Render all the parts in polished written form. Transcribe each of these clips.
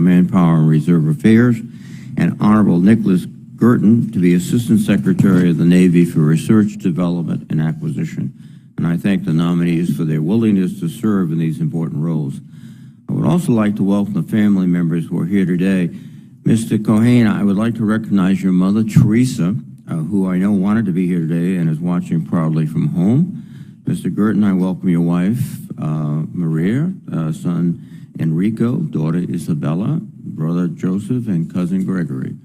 Manpower and Reserve Affairs, and Honorable Nicholas Guertin to be Assistant Secretary of the Navy for Research, Development, and Acquisition. And I thank the nominees for their willingness to serve in these important roles. I would also like to welcome the family members who are here today. Mr. Kohane, I would like to recognize your mother, Teresa, who I know wanted to be here today and is watching proudly from home. Mr. Guertin, I welcome your wife, Maria, son Enrico, daughter Isabella, brother Joseph, and cousin Gregory.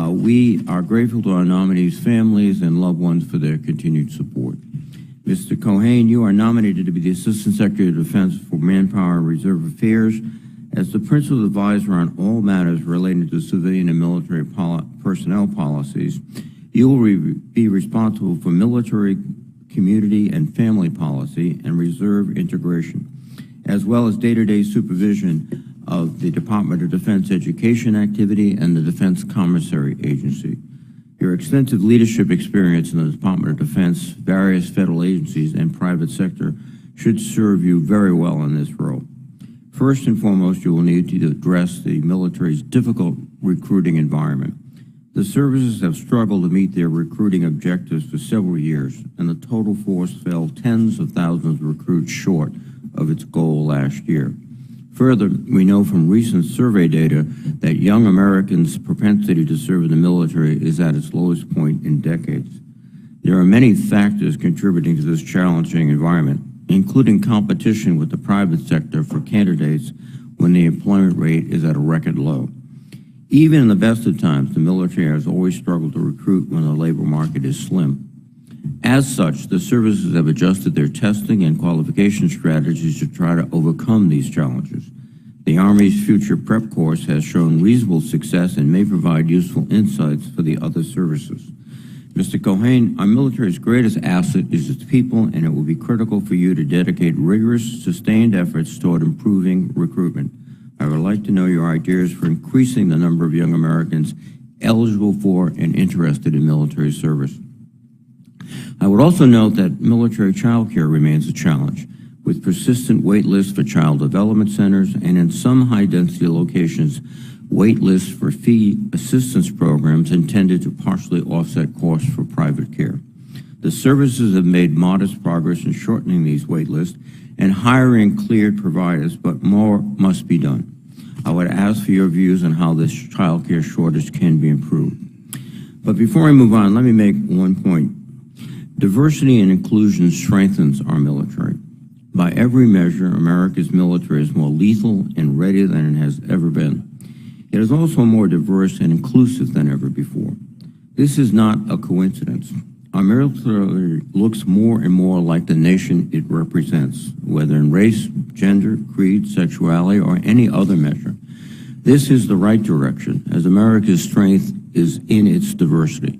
We are grateful to our nominees' families and loved ones for their continued support. Mr. Kohane, you are nominated to be the Assistant Secretary of Defense for Manpower and Reserve Affairs as the principal advisor on all matters relating to civilian and military personnel policies. You will be responsible for military, community, and family policy and reserve integration, as well as day-to-day supervision of the Department of Defense education activity and the Defense Commissary Agency. Your extensive leadership experience in the Department of Defense, various federal agencies, and private sector should serve you very well in this role. First and foremost, you will need to address the military's difficult recruiting environment. The services have struggled to meet their recruiting objectives for several years, and the total force fell tens of thousands of recruits short of its goal last year. Further, we know from recent survey data that young Americans' propensity to serve in the military is at its lowest point in decades. There are many factors contributing to this challenging environment, including competition with the private sector for candidates when the employment rate is at a record low. Even in the best of times, the military has always struggled to recruit when the labor market is slim. As such, the services have adjusted their testing and qualification strategies to try to overcome these challenges. The Army's Future Prep course has shown reasonable success and may provide useful insights for the other services. Mr. Kohane, our military's greatest asset is its people, and it will be critical for you to dedicate rigorous, sustained efforts toward improving recruitment. I would like to know your ideas for increasing the number of young Americans eligible for and interested in military service. I would also note that military child care remains a challenge, with persistent wait lists for child development centers and in some high-density locations, wait lists for fee assistance programs intended to partially offset costs for private care. The services have made modest progress in shortening these wait lists and hiring cleared providers, but more must be done. I would ask for your views on how this child care shortage can be improved. But before I move on, let me make one point. Diversity and inclusion strengthens our military. By every measure, America's military is more lethal and ready than it has ever been. It is also more diverse and inclusive than ever before. This is not a coincidence. Our military looks more and more like the nation it represents, whether in race, gender, creed, sexuality, or any other measure. This is the right direction, as America's strength is in its diversity.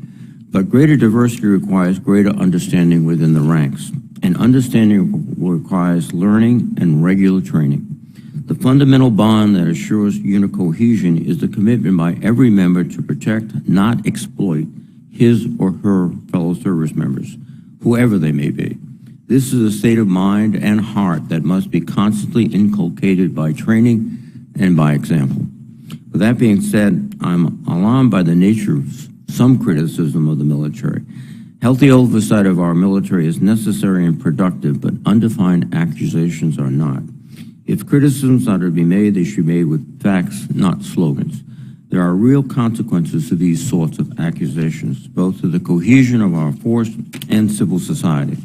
But greater diversity requires greater understanding within the ranks, and understanding requires learning and regular training. The fundamental bond that assures unit cohesion is the commitment by every member to protect, not exploit, his or her fellow service members, whoever they may be. This is a state of mind and heart that must be constantly inculcated by training and by example. With that being said, I'm alarmed by the nature of some criticism of the military. Healthy oversight of our military is necessary and productive, but undefined accusations are not. If criticisms are to be made, they should be made with facts, not slogans. There are real consequences to these sorts of accusations, both to the cohesion of our force and civil society,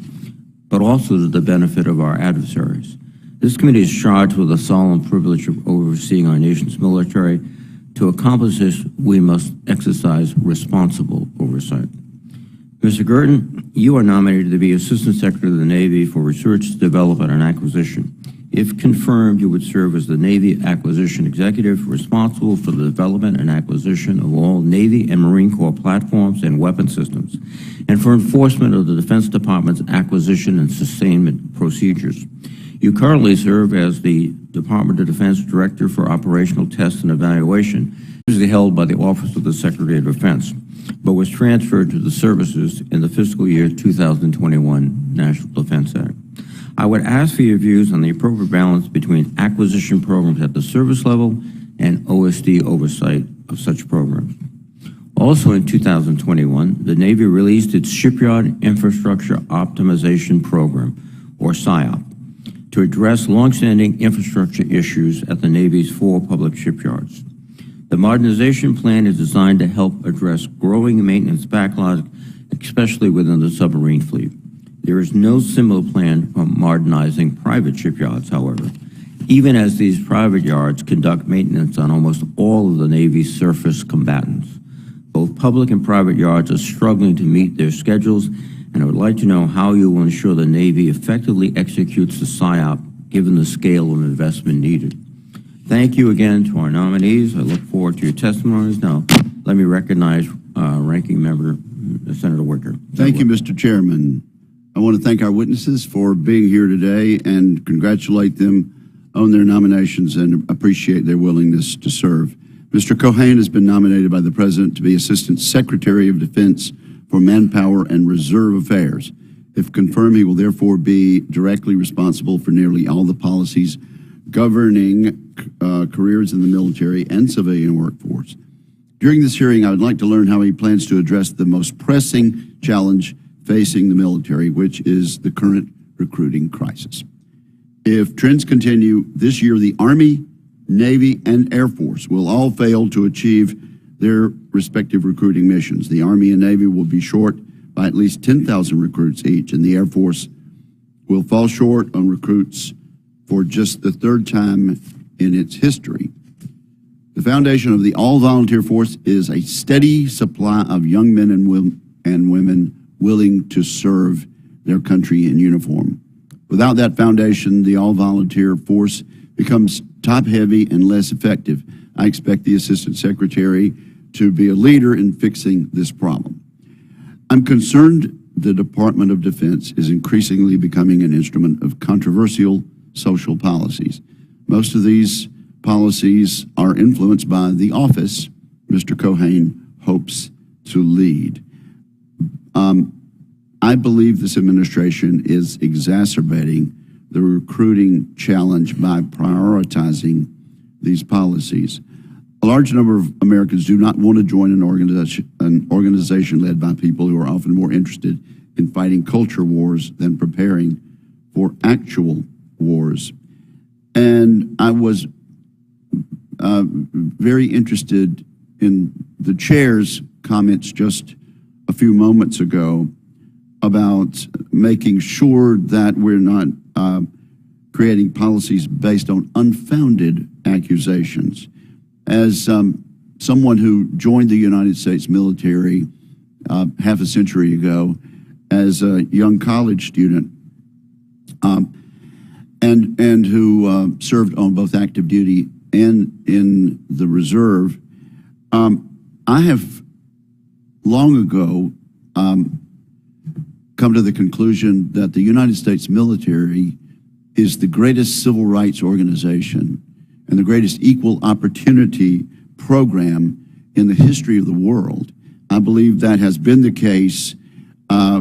but also to the benefit of our adversaries. This committee is charged with the solemn privilege of overseeing our nation's military. To accomplish this, we must exercise responsible oversight. Mr. Guertin, you are nominated to be Assistant Secretary of the Navy for Research, Development, and Acquisition. If confirmed, you would serve as the Navy Acquisition Executive responsible for the development and acquisition of all Navy and Marine Corps platforms and weapon systems, and for enforcement of the Defense Department's acquisition and sustainment procedures. You currently serve as the Department of Defense Director for Operational Test and Evaluation, usually held by the Office of the Secretary of Defense, but was transferred to the services in the fiscal year 2021 National Defense Act. I would ask for your views on the appropriate balance between acquisition programs at the service level and OSD oversight of such programs. Also in 2021, the Navy released its Shipyard Infrastructure Optimization Program, or SIOP, to address longstanding infrastructure issues at the Navy's 4 public shipyards. The modernization plan is designed to help address growing maintenance backlog, especially within the submarine fleet. There is no similar plan for modernizing private shipyards, however, even as these private yards conduct maintenance on almost all of the Navy's surface combatants. Both public and private yards are struggling to meet their schedules, and I would like to know how you will ensure the Navy effectively executes the SIOP given the scale of investment needed. Thank you again to our nominees. I look forward to your testimonies. Now, let me recognize Ranking Member Senator Wicker. Thank you, Mr. Chairman. I want to thank our witnesses for being here today and congratulate them on their nominations and appreciate their willingness to serve. Mr. Kohane has been nominated by the President to be Assistant Secretary of Defense for Manpower and Reserve Affairs. If confirmed, he will therefore be directly responsible for nearly all the policies governing careers in the military and civilian workforce. During this hearing, I would like to learn how he plans to address the most pressing challenge facing the military, which is the current recruiting crisis. If trends continue this year, the Army, Navy, and Air Force will all fail to achieve their respective recruiting missions. The Army and Navy will be short by at least 10,000 recruits each, and the Air Force will fall short on recruits for just the 3rd time in its history. The foundation of the all-volunteer force is a steady supply of young men and women willing to serve their country in uniform. Without that foundation, the all-volunteer force becomes top-heavy and less effective. I expect the Assistant Secretary to be a leader in fixing this problem. I'm concerned the Department of Defense is increasingly becoming an instrument of controversial social policies. Most of these policies are influenced by the office Mr. Kohane hopes to lead. I believe this administration is exacerbating the recruiting challenge by prioritizing these policies. A large number of Americans do not want to join an organization led by people who are often more interested in fighting culture wars than preparing for actual wars. And I was very interested in the chair's comments just a few moments ago about making sure that we're not creating policies based on unfounded accusations. As someone who joined the United States military half a century ago as a young college student and who served on both active duty and in the reserve, I have long ago come to the conclusion that the United States military is the greatest civil rights organization and the greatest equal opportunity program in the history of the world. I believe that has been the case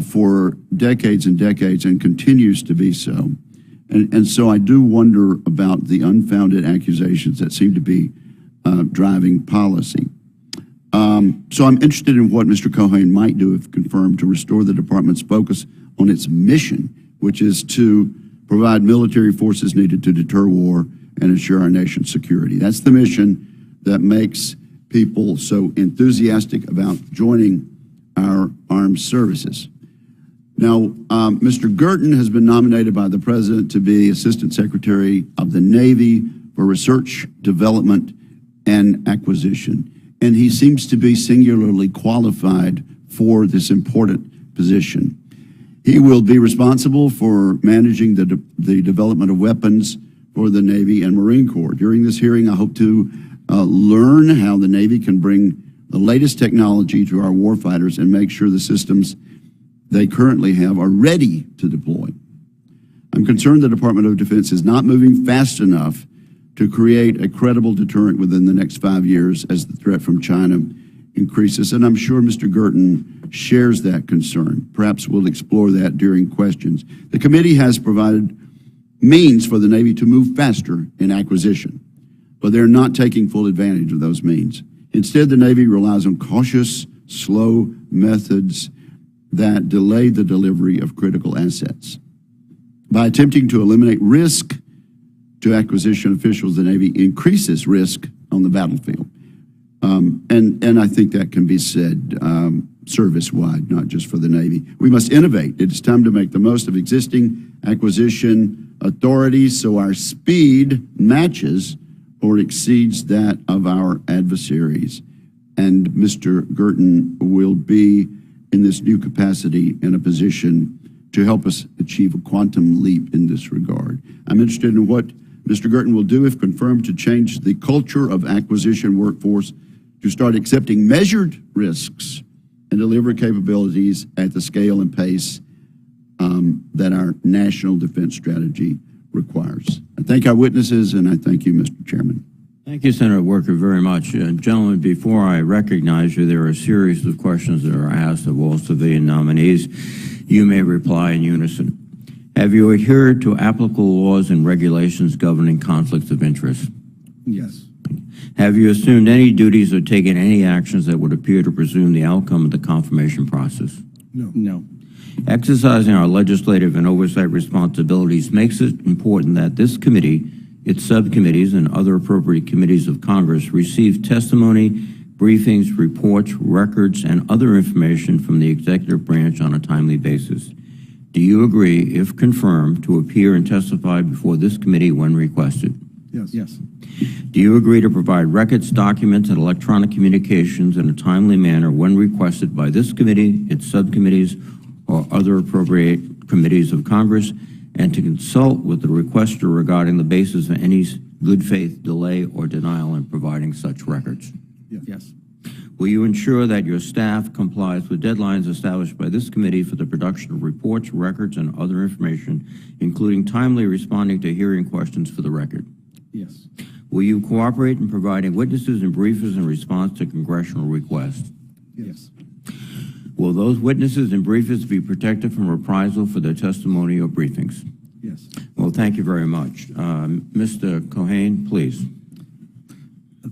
for decades and decades and continues to be so. And so I do wonder about the unfounded accusations that seem to be driving policy. So I'm interested in what Mr. Kohane might do, if confirmed, to restore the department's focus on its mission, which is to provide military forces needed to deter war and ensure our nation's security. That's the mission that makes people so enthusiastic about joining our armed services. Now, Mr. Guertin has been nominated by the President to be Assistant Secretary of the Navy for Research, Development, and Acquisition. And he seems to be singularly qualified for this important position. He will be responsible for managing the development of weapons for the Navy and Marine Corps. During this hearing, I hope to learn how the Navy can bring the latest technology to our warfighters and make sure the systems they currently have are ready to deploy. I'm concerned the Department of Defense is not moving fast enough to create a credible deterrent within the next 5 years as the threat from China increases, and I'm sure Mr. Guertin shares that concern. Perhaps we'll explore that during questions. The committee has provided means for the Navy to move faster in acquisition. but they're not taking full advantage of those means. Instead, the Navy relies on cautious, slow methods that delay the delivery of critical assets. By attempting to eliminate risk to acquisition officials, the Navy increases risk on the battlefield. And I think that can be said service-wide, not just for the Navy. We must innovate. It is time to make the most of existing acquisition authorities so our speed matches or exceeds that of our adversaries. And Mr. Guertin will be in this new capacity in a position to help us achieve a quantum leap in this regard. I'm interested in what Mr. Guertin will do, if confirmed, to change the culture of acquisition workforce to start accepting measured risks and deliver capabilities at the scale and pace that our national defense strategy requires. I thank our witnesses, and I thank you, Mr. Chairman. Thank you, Senator Wicker, very much. Gentlemen, before I recognize you, there are a series of questions that are asked of all civilian nominees. You may reply in unison. Have you adhered to applicable laws and regulations governing conflicts of interest? Yes. Have you assumed any duties or taken any actions that would appear to presume the outcome of the confirmation process? No. No. Exercising our legislative and oversight responsibilities makes it important that this committee, its subcommittees, and other appropriate committees of Congress receive testimony, briefings, reports, records, and other information from the executive branch on a timely basis. Do you agree, if confirmed, to appear and testify before this committee when requested? Yes. Yes. Do you agree to provide records, documents, and electronic communications in a timely manner when requested by this committee, its subcommittees, or other appropriate committees of Congress, and to consult with the requester regarding the basis of any good faith delay or denial in providing such records? Yes. Will you ensure that your staff complies with deadlines established by this committee for the production of reports, records, and other information, including timely responding to hearing questions for the record? Yes. Will you cooperate in providing witnesses and briefers in response to congressional requests? Yes. Will those witnesses and briefers be protected from reprisal for their testimony or briefings? Yes. Well, thank you very much. Mr. Kohane, please.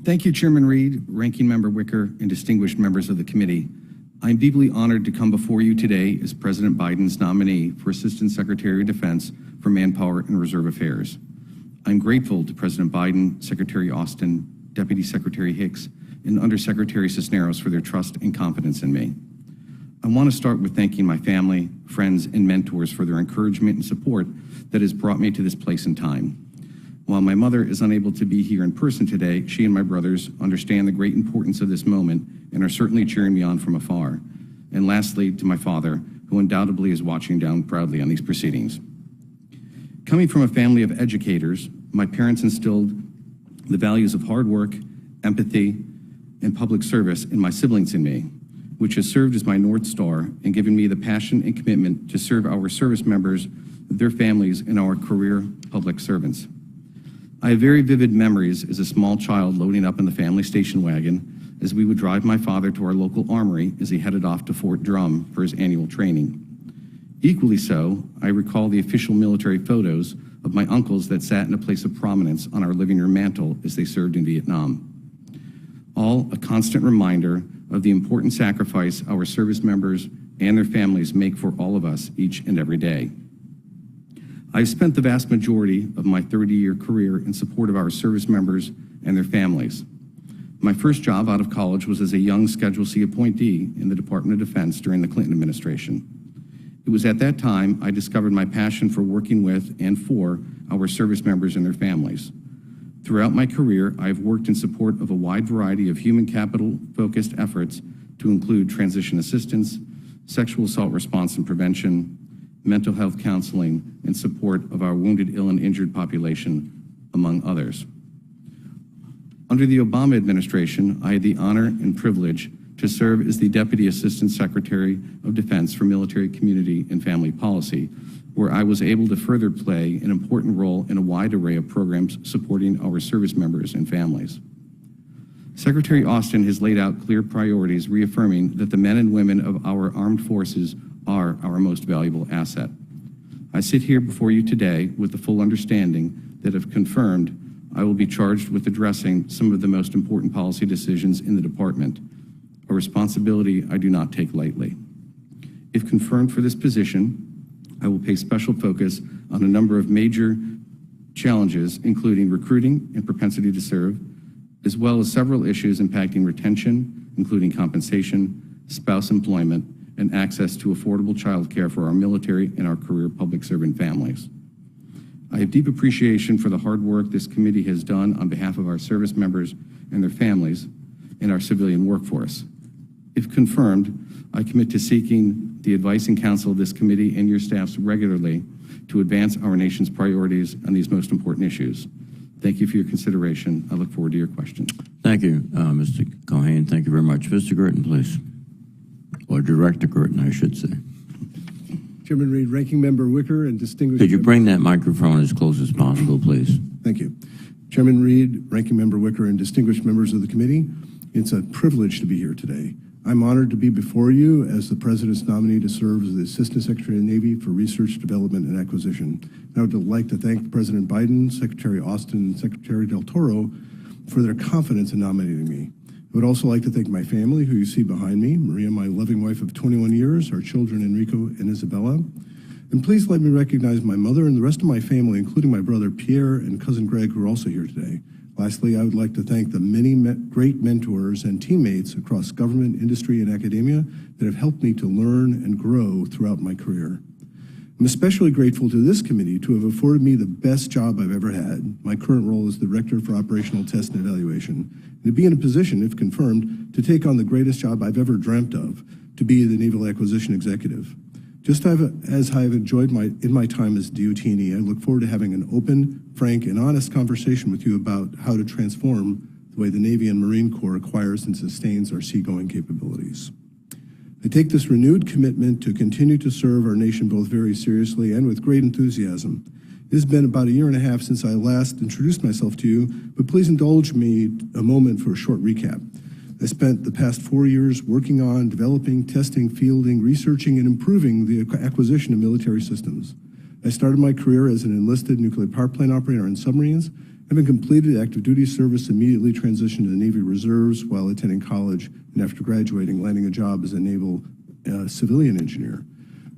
Thank you, Chairman Reed, Ranking Member Wicker, and distinguished members of the committee. I'm deeply honored to come before you today as President Biden's nominee for Assistant Secretary of Defense for Manpower and Reserve Affairs. I'm grateful to President Biden, Secretary Austin, Deputy Secretary Hicks, and Undersecretary Cisneros for their trust and confidence in me. I want to start with thanking my family, friends, and mentors for their encouragement and support that has brought me to this place and time. While my mother is unable to be here in person today, she and my brothers understand the great importance of this moment and are certainly cheering me on from afar. And lastly, to my father, who undoubtedly is watching down proudly on these proceedings. Coming from a family of educators, my parents instilled the values of hard work, empathy, and public service in my siblings and me, which has served as my North Star and given me the passion and commitment to serve our service members, their families, and our career public servants. I have very vivid memories as a small child loading up in the family station wagon as we would drive my father to our local armory as he headed off to Fort Drum for his annual training. Equally so, I recall the official military photos of my uncles that sat in a place of prominence on our living room mantle as they served in Vietnam. All a constant reminder of the important sacrifice our service members and their families make for all of us each and every day. I've spent the vast majority of my 30-year career in support of our service members and their families. My first job out of college was as a young Schedule C appointee in the Department of Defense during the Clinton administration. It was at that time I discovered my passion for working with and for our service members and their families. Throughout my career, I have worked in support of a wide variety of human capital-focused efforts to include transition assistance, sexual assault response and prevention, mental health counseling, and support of our wounded, ill, and injured population, among others. Under the Obama administration, I had the honor and privilege to serve as the Deputy Assistant Secretary of Defense for Military, Community, and Family Policy, where I was able to further play an important role in a wide array of programs supporting our service members and families. Secretary Austin has laid out clear priorities reaffirming that the men and women of our armed forces are our most valuable asset. I sit here before you today with the full understanding that, if confirmed, I will be charged with addressing some of the most important policy decisions in the department, a responsibility I do not take lightly. If confirmed for this position, I will pay special focus on a number of major challenges, including recruiting and propensity to serve, as well as several issues impacting retention, including compensation, spouse employment, and access to affordable childcare for our military and our career public servant families. I have deep appreciation for the hard work this committee has done on behalf of our service members and their families and our civilian workforce. If confirmed, I commit to seeking the advice and counsel of this committee and your staffs regularly to advance our nation's priorities on these most important issues. Thank you for your consideration. I look forward to your questions. Thank you, Mr. Kohane. Thank you very much. Mr. Guertin, please. Or Director Guertin, I should say. Chairman Reed, Ranking Member Wicker, and distinguished... Could you bring that microphone as close as possible, please? Thank you. Chairman Reed, Ranking Member Wicker, and distinguished members of the committee, it's a privilege to be here today. I'm honored to be before you as the President's nominee to serve as the Assistant Secretary of the Navy for Research, Development, and Acquisition. And I would like to thank President Biden, Secretary Austin, and Secretary Del Toro for their confidence in nominating me. I would also like to thank my family, who you see behind me, Maria, my loving wife of 21 years, our children Enrico and Isabella. And please let me recognize my mother and the rest of my family, including my brother Pierre and cousin Greg, who are also here today. Lastly, I would like to thank the many great mentors and teammates across government, industry, and academia that have helped me to learn and grow throughout my career. I'm especially grateful to this committee to have afforded me the best job I've ever had. My current role is the Director for Operational Test and Evaluation, and to be in a position, if confirmed, to take on the greatest job I've ever dreamt of, to be the Naval Acquisition Executive. Just as I have enjoyed in my time as DOT&E, I look forward to having an open, frank, and honest conversation with you about how to transform the way the Navy and Marine Corps acquires and sustains our seagoing capabilities. I take this renewed commitment to continue to serve our nation both very seriously and with great enthusiasm. It has been about a year and a half since I last introduced myself to you, but please indulge me a moment for a short recap. I spent the past 4 years working on developing, testing, fielding, researching, and improving the acquisition of military systems. I started my career as an enlisted nuclear power plant operator on submarines. Having completed active duty service, immediately transitioned to the Navy Reserves while attending college, and after graduating, landing a job as a naval civilian engineer.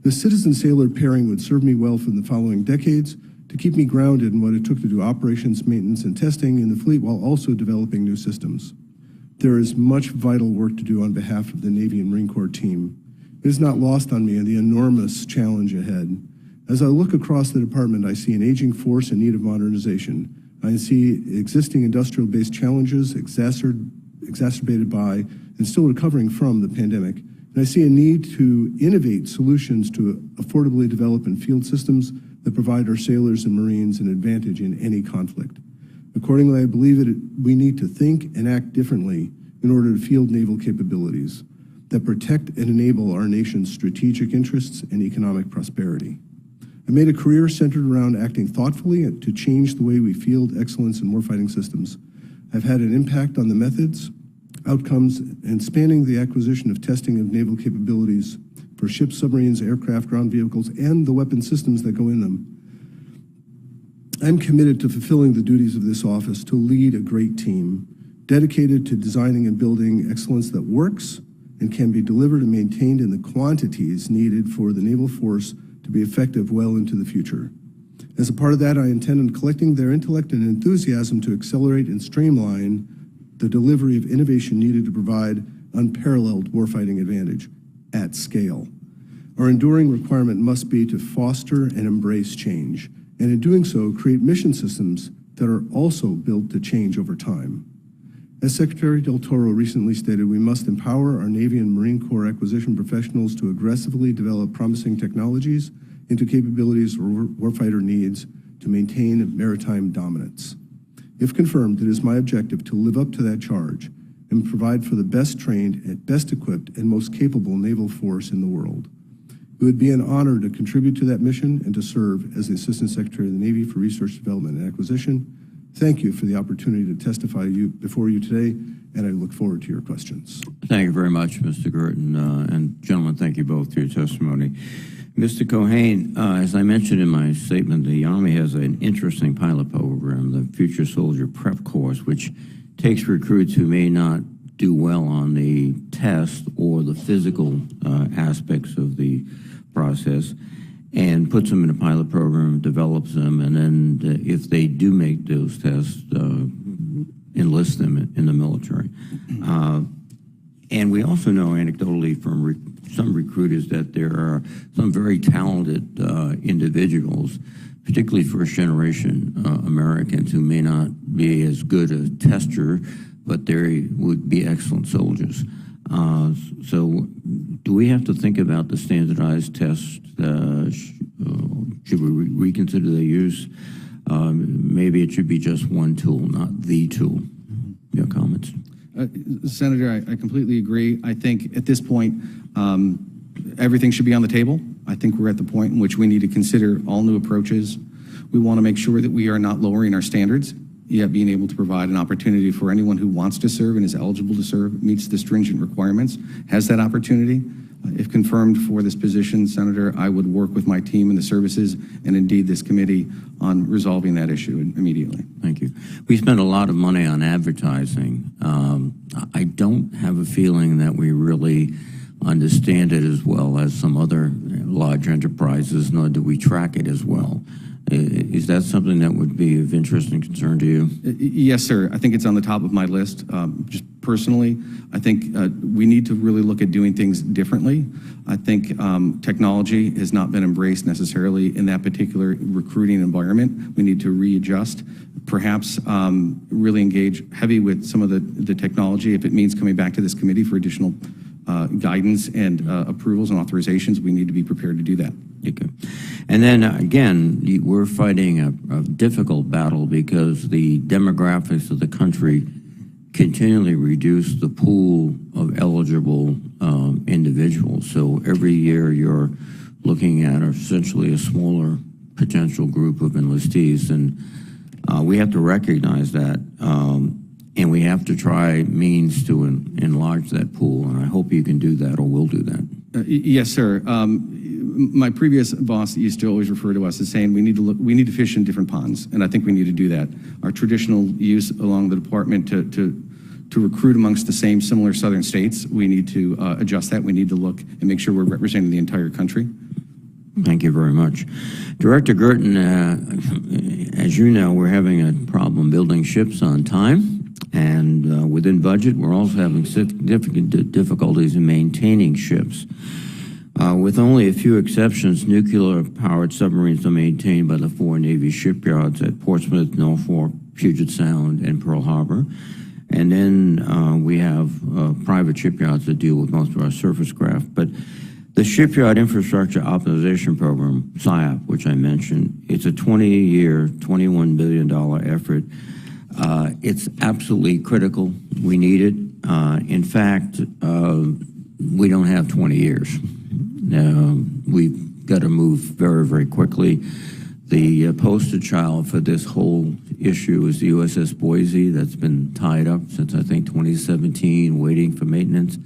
The citizen sailor pairing would serve me well for the following decades to keep me grounded in what it took to do operations, maintenance, and testing in the fleet while also developing new systems. There is much vital work to do on behalf of the Navy and Marine Corps team. It is not lost on me the enormous challenge ahead. As I look across the department, I see an aging force in need of modernization. I see existing industrial-based challenges exacerbated by and still recovering from the pandemic. And I see a need to innovate solutions to affordably develop and field systems that provide our sailors and Marines an advantage in any conflict. Accordingly, I believe that we need to think and act differently in order to field naval capabilities that protect and enable our nation's strategic interests and economic prosperity. I made a career centered around acting thoughtfully to change the way we field excellence in warfighting systems. I've had an impact on the methods, outcomes, and spanning the acquisition of testing of naval capabilities for ships, submarines, aircraft, ground vehicles, and the weapon systems that go in them. I'm committed to fulfilling the duties of this office to lead a great team, dedicated to designing and building excellence that works and can be delivered and maintained in the quantities needed for the naval force to be effective well into the future. As a part of that, I intend on collecting their intellect and enthusiasm to accelerate and streamline the delivery of innovation needed to provide unparalleled warfighting advantage at scale. Our enduring requirement must be to foster and embrace change, and in doing so, create mission systems that are also built to change over time. As Secretary Del Toro recently stated, we must empower our Navy and Marine Corps acquisition professionals to aggressively develop promising technologies into capabilities warfighter needs to maintain maritime dominance. If confirmed, it is my objective to live up to that charge and provide for the best trained, and best equipped, and most capable naval force in the world. It would be an honor to contribute to that mission and to serve as the Assistant Secretary of the Navy for Research, Development, and Acquisition. Thank you for the opportunity to testify before you today, and I look forward to your questions. Thank you very much, Mr. Guertin. And gentlemen, thank you both for your testimony. Mr. Kohane, as I mentioned in my statement, the Army has an interesting pilot program, the Future Soldier Prep Course, which takes recruits who may not do well on the test or the physical aspects of the process and puts them in a pilot program, develops them, and then if they do make those tests, enlist them in the military. And we also know anecdotally from some recruiters that there are some very talented individuals, particularly first-generation Americans, who may not be as good a tester, but they would be excellent soldiers. So do we have to think about the standardized test? Should we reconsider the use? Maybe it should be just one tool, not the tool. Your comments? Senator, I completely agree. I think at this point, everything should be on the table. I think we're at the point in which we need to consider all new approaches. We want to make sure that we are not lowering our standards, yet being able to provide an opportunity for anyone who wants to serve and is eligible to serve, meets the stringent requirements, has that opportunity. If confirmed for this position, Senator, I would work with my team and the services and indeed this committee on resolving that issue immediately. Thank you. We spend a lot of money on advertising. I don't have a feeling that we really understand it as well as some other large enterprises, nor do we track it as well. Is that something that would be of interest and concern to you? Yes, sir. I think it's on the top of my list. Just personally, I think we need to really look at doing things differently. I think technology has not been embraced necessarily in that particular recruiting environment. We need to readjust, perhaps really engage heavy with some of the technology. If it means coming back to this committee for additional guidance and approvals and authorizations, we need to be prepared to do that. Okay. And then again, we're fighting a difficult battle because the demographics of the country continually reduce the pool of eligible individuals. So every year you're looking at essentially a smaller potential group of enlistees, and we have to recognize that, and we have to try means to enlarge that pool, and I hope you can do that or will do that. Yes, sir. My previous boss used to always refer to us as saying we need to fish in different ponds, and I think we need to do that. Our traditional use along the department to recruit amongst the same similar southern states, we need to adjust that. We need to look and make sure we're representing the entire country. Thank you very much. Director Guertin, as you know, we're having a problem building ships on time, and within budget, we're also having significant difficulties in maintaining ships. With only a few exceptions, nuclear-powered submarines are maintained by the 4 Navy shipyards at Portsmouth, Norfolk, Puget Sound, and Pearl Harbor. And then we have private shipyards that deal with most of our surface craft. But the Shipyard Infrastructure Optimization Program, SIOP, which I mentioned, it's a 20-year, $21 billion effort. It's absolutely critical. We need it. In fact, we don't have 20 years. We've got to move very, very quickly. The poster child for this whole issue is the USS Boise that's been tied up since, I think, 2017, waiting for maintenance,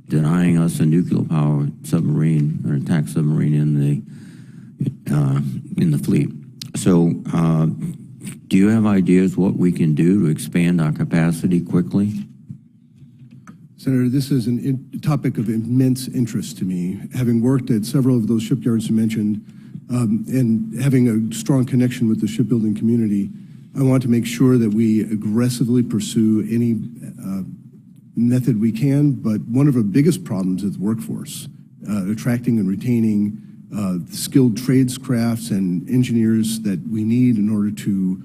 denying us a nuclear-powered submarine, or attack submarine in the fleet. So do you have ideas what we can do to expand our capacity quickly? Senator, this is a topic of immense interest to me. Having worked at several of those shipyards you mentioned, and having a strong connection with the shipbuilding community, I want to make sure that we aggressively pursue any method we can, but one of our biggest problems is workforce, attracting and retaining skilled tradescrafts and engineers that we need in order to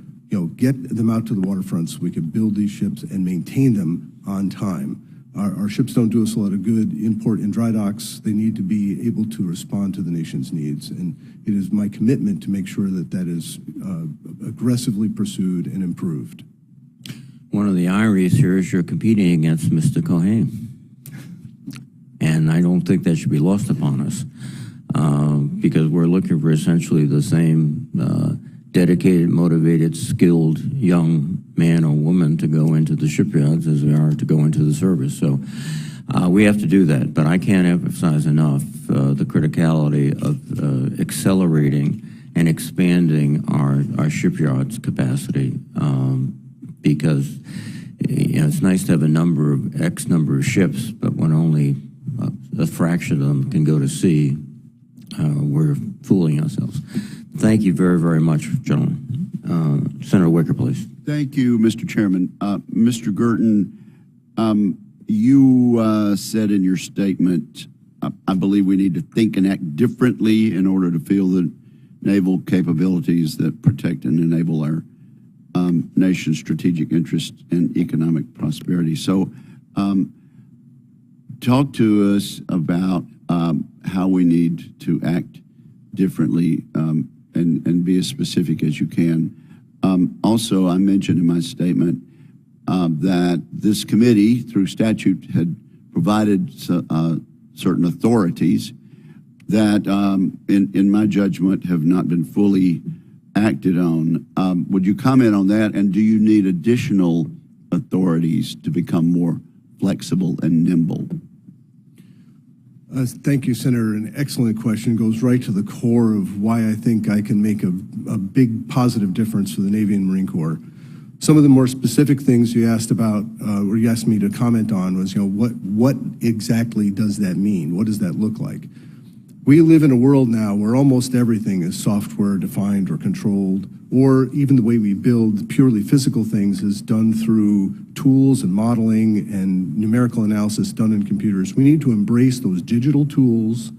get them out to the waterfront so we can build these ships and maintain them on time. Our ships don't do us a lot of good in port and dry docks. They need to be able to respond to the nation's needs. And it is my commitment to make sure that that is aggressively pursued and improved. One of the ironies here is you're competing against Mr. Kohane. And I don't think that should be lost upon us because we're looking for essentially the same dedicated, motivated, skilled young man or woman to go into the shipyards as they are to go into the service. So We have to do that, but I can't emphasize enough the criticality of accelerating and expanding our shipyard's capacity, because it's nice to have a number of X number of ships, but when only a fraction of them can go to sea, we're fooling ourselves. Thank you very, very much, gentlemen. Senator Wicker, please. Thank you, Mr. Chairman. Mr. Guertin, you said in your statement, I believe we need to think and act differently in order to field the naval capabilities that protect and enable our nation's strategic interests and economic prosperity. So talk to us about how we need to act differently and be as specific as you can. Also, I mentioned in my statement that this committee, through statute, had provided certain authorities that, in my judgment, have not been fully acted on. Would you comment on that? And do you need additional authorities to become more flexible and nimble? Thank you, Senator. An excellent question. It goes right to the core of why I think I can make a big positive difference for the Navy and Marine Corps. Some of the more specific things you asked about, or you asked me to comment on, was, what exactly does that mean? What does that look like? We live in a world now where almost everything is software defined or controlled, or even the way we build purely physical things is done through tools and modeling and numerical analysis done in computers. We need to embrace those digital tools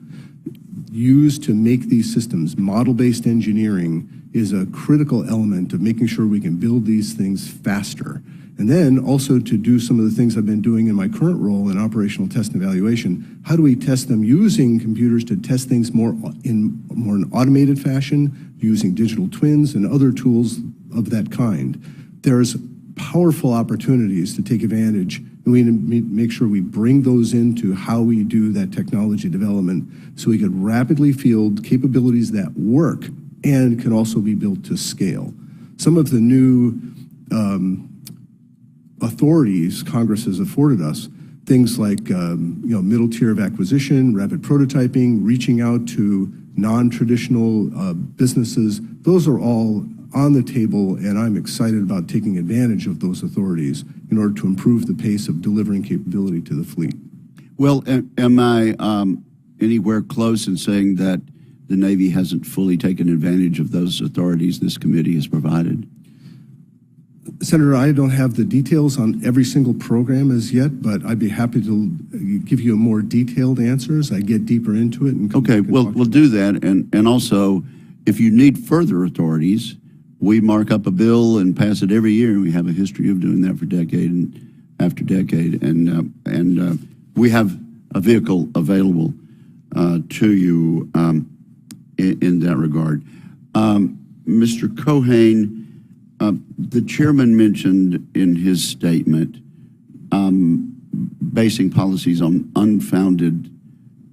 used to make these systems. Model-based engineering is a critical element of making sure we can build these things faster. And then also to do some of the things I've been doing in my current role in operational test and evaluation. How do we test them using computers to test things more in an automated fashion, using digital twins and other tools of that kind? There's powerful opportunities to take advantage, and we need to make sure we bring those into how we do that technology development so we could rapidly field capabilities that work and can also be built to scale. Some of the new authorities Congress has afforded us, things like middle tier of acquisition, rapid prototyping, reaching out to non-traditional businesses, those are all on the table, and I'm excited about taking advantage of those authorities in order to improve the pace of delivering capability to the fleet. Well, am I anywhere close in saying that the Navy hasn't fully taken advantage of those authorities this committee has provided? Senator, I don't have the details on every single program as yet, but I'd be happy to give you a more detailed answer as I get deeper into it. And okay, we'll do that. And also, if you need further authorities, we mark up a bill and pass it every year. We have a history of doing that for decade and after decade. And we have a vehicle available to you in that regard. Mr. Kohane, the chairman mentioned in his statement basing policies on unfounded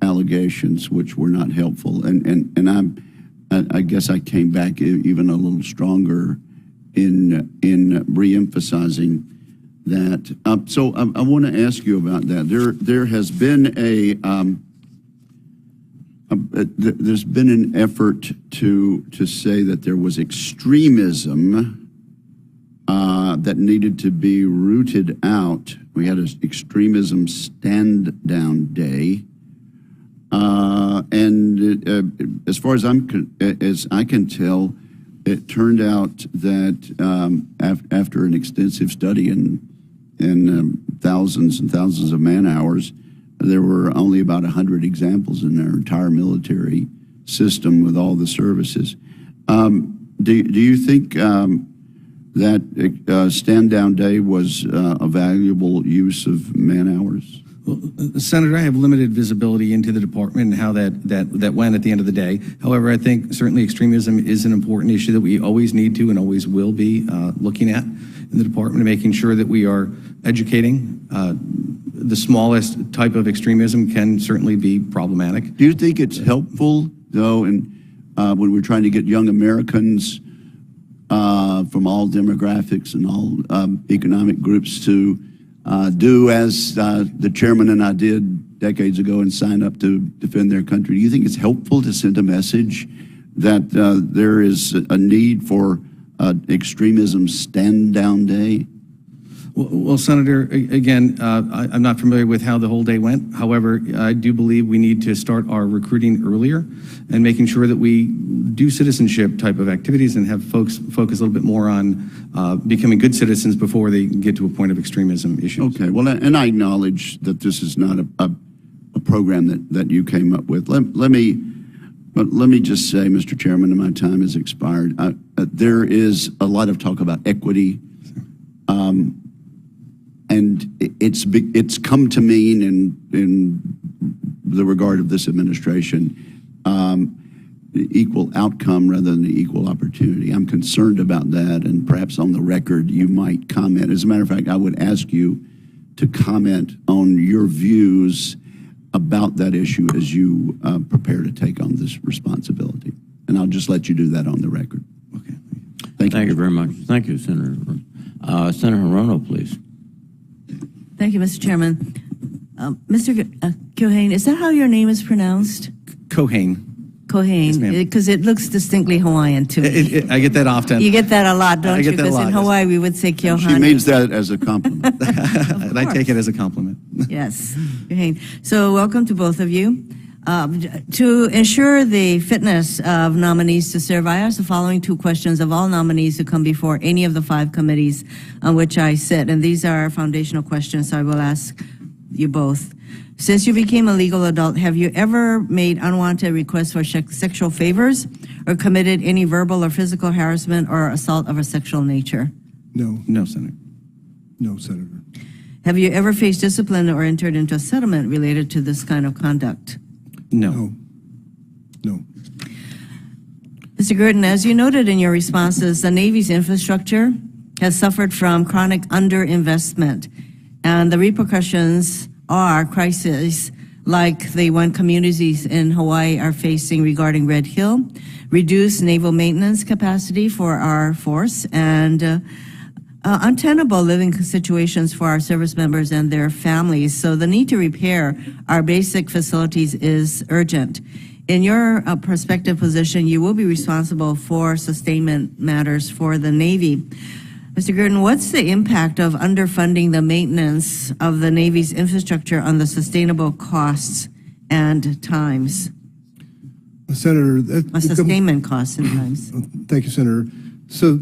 allegations, which were not helpful. And I guess I came back even a little stronger in re-emphasizing that. So I want to ask you about that. There has been there's been an effort to say that there was extremism that needed to be rooted out. We had an extremism stand-down day, and as far as I can tell, it turned out that after an extensive study and thousands and thousands of man-hours, there were only about 100 examples in our entire military system with all the services. Do you think that stand-down day was a valuable use of man-hours? Well, Senator, I have limited visibility into the department and how that went at the end of the day. However, I think certainly extremism is an important issue that we always need to and always will be looking at in the department, and making sure that we are educating. The smallest type of extremism can certainly be problematic. Do you think it's helpful, though, when we're trying to get young Americans from all demographics and all economic groups to do as the chairman and I did decades ago and sign up to defend their country? Do you think it's helpful to send a message that there is a need for extremism stand-down day? Well, Senator, again, I'm not familiar with how the whole day went. However, I do believe we need to start our recruiting earlier and making sure that we do citizenship type of activities and have folks focus a little bit more on becoming good citizens before they get to a point of extremism issues. Okay, well, and I acknowledge that this is not a program that you came up with. Let me just say, Mr. Chairman, and my time has expired. There is a lot of talk about equity. And it's come to mean in the regard of this administration, equal outcome rather than equal opportunity. I'm concerned about that, and perhaps on the record you might comment. As a matter of fact, I would ask you to comment on your views about that issue as you prepare to take on this responsibility. And I'll just let you do that on the record. Okay. Thank you very much. Thank you, Senator. Senator Hirono, please. Thank you, Mr. Chairman. Mr. Kohane, is that how your name is pronounced? Kohane. Kohane, because it looks distinctly Hawaiian to me. I get that often. You get that a lot, don't you? I get that a Because lot, in yes. Hawaii we would say Kohane. She means that as a compliment. And I take it as a compliment. Yes. Kohane. So welcome to both of you. To ensure the fitness of nominees to serve, I ask the following two questions of all nominees who come before any of the 5 committees on which I sit. And these are foundational questions, so I will ask you both. Since you became a legal adult, have you ever made unwanted requests for sexual favors or committed any verbal or physical harassment or assault of a sexual nature? No, No, Senator. no, Senator. Have you ever faced discipline or entered into a settlement related to this kind of conduct? No. No. No. Mr. Guertin, as you noted in your responses, the Navy's infrastructure has suffered from chronic underinvestment, and the repercussions are crises like the one communities in Hawaii are facing regarding Red Hill, reduced naval maintenance capacity for our force, and untenable living situations for our service members and their families. So the need to repair our basic facilities is urgent. In your prospective position, you will be responsible for sustainment matters for the Navy. Mr. Guertin, what's the impact of underfunding the maintenance of the Navy's infrastructure on the sustainable costs and times? Senator, Sustainment costs and times. Thank you, Senator. So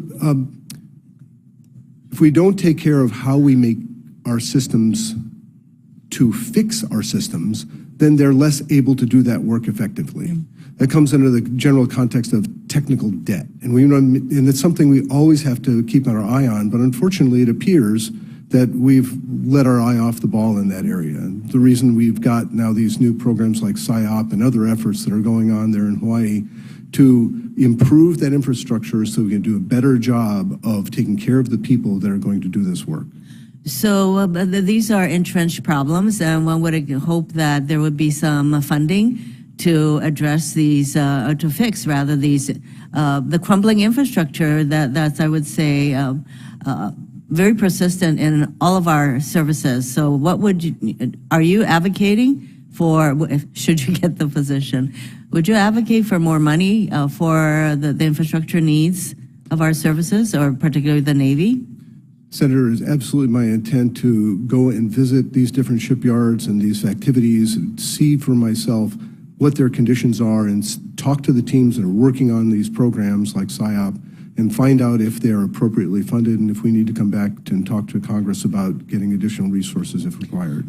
if we don't take care of how we make our systems to fix our systems, then they're less able to do that work effectively. That comes under the general context of technical debt. And it's something we always have to keep our eye on, but unfortunately it appears that we've let our eye off the ball in that area. The reason we've got now these new programs like PSYOP and other efforts that are going on there in Hawaii to improve that infrastructure so we can do a better job of taking care of the people that are going to do this work. So these are entrenched problems, and one would hope that there would be some funding to address these, or to fix rather these, the crumbling infrastructure that's, I would say, very persistent in all of our services. So what would you, are you advocating for, should you get the position, would you advocate for more money for the infrastructure needs of our services, or particularly the Navy? Senator, it is absolutely my intent to go and visit these different shipyards and these activities and see for myself what their conditions are and talk to the teams that are working on these programs like PSYOP and find out if they're appropriately funded and if we need to come back and talk to Congress about getting additional resources if required.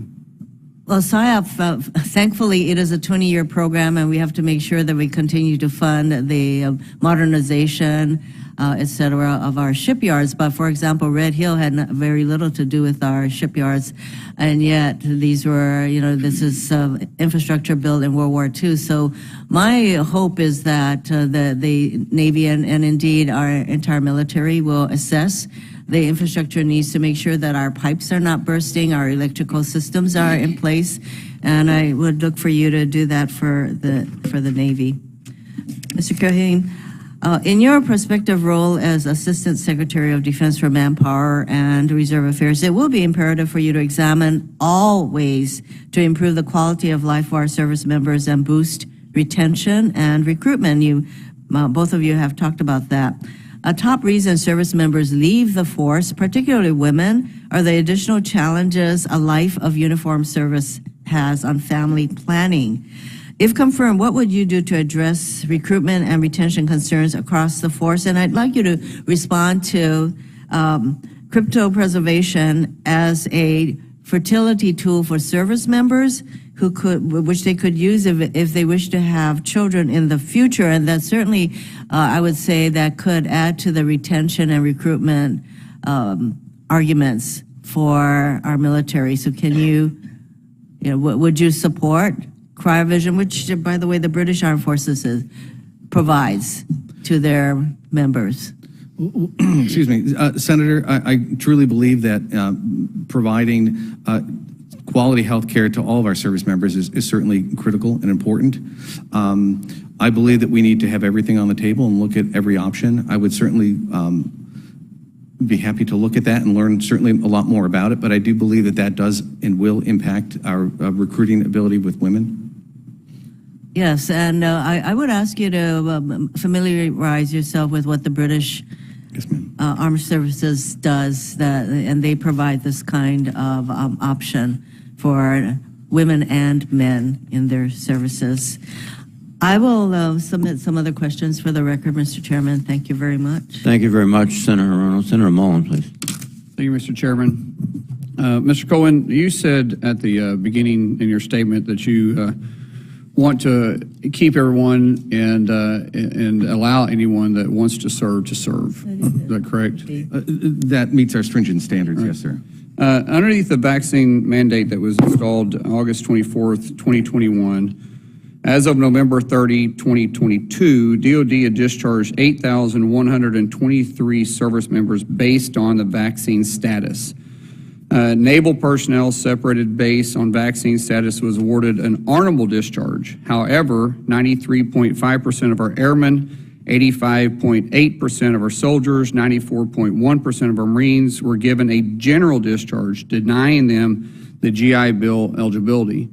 Well, PSYOP, thankfully, it is a 20-year program, and we have to make sure that we continue to fund the modernization, et cetera, of our shipyards. But for example, Red Hill had very little to do with our shipyards, and yet these were, this is infrastructure built in World War II. So my hope is that the Navy and indeed our entire military will assess the infrastructure needs to make sure that our pipes are not bursting, our electrical systems are in place, and I would look for you to do that for the Navy. Mr. Kohane, In your prospective role as Assistant Secretary of Defense for Manpower and Reserve Affairs, it will be imperative for you to examine all ways to improve the quality of life for our service members and boost retention and recruitment. Both of you have talked about that. A top reason service members leave the force, particularly women, are the additional challenges a life of uniformed service has on family planning. If confirmed, what would you do to address recruitment and retention concerns across the force? And I'd like you to respond to cryptopreservation as a fertility tool for service members which they could use if they wish to have children in the future. And that certainly, I would say, that could add to the retention and recruitment arguments for our military. So can would you support cryovision, which, by the way, the British Armed Forces provides to their members? Excuse me, Senator, I truly believe that providing quality health care to all of our service members is certainly critical and important. I believe that we need to have everything on the table and look at every option. I would certainly be happy to look at that and learn certainly a lot more about it, but I do believe that that does and will impact our recruiting ability with women. Yes, and I would ask you to familiarize yourself with what the British Armed Services does, and they provide this kind of option for women and men in their services. I will submit some other questions for the record, Mr. Chairman. Thank you very much. Thank you very much, Senator Reynolds. Senator Mullen, please. Thank you, Mr. Chairman. Mr. Cohen, you said at the beginning in your statement that you want to keep everyone and allow anyone that wants to serve to serve. Is that correct? That meets our stringent standards, yes, sir. Underneath the vaccine mandate that was installed August 24th, 2021, as of November 30, 2022, DOD had discharged 8,123 service members based on the vaccine status. Naval personnel separated based on vaccine status was awarded an honorable discharge. However, 93.5% of our airmen, 85.8% of our soldiers, 94.1% of our Marines were given a general discharge, denying them the GI Bill eligibility.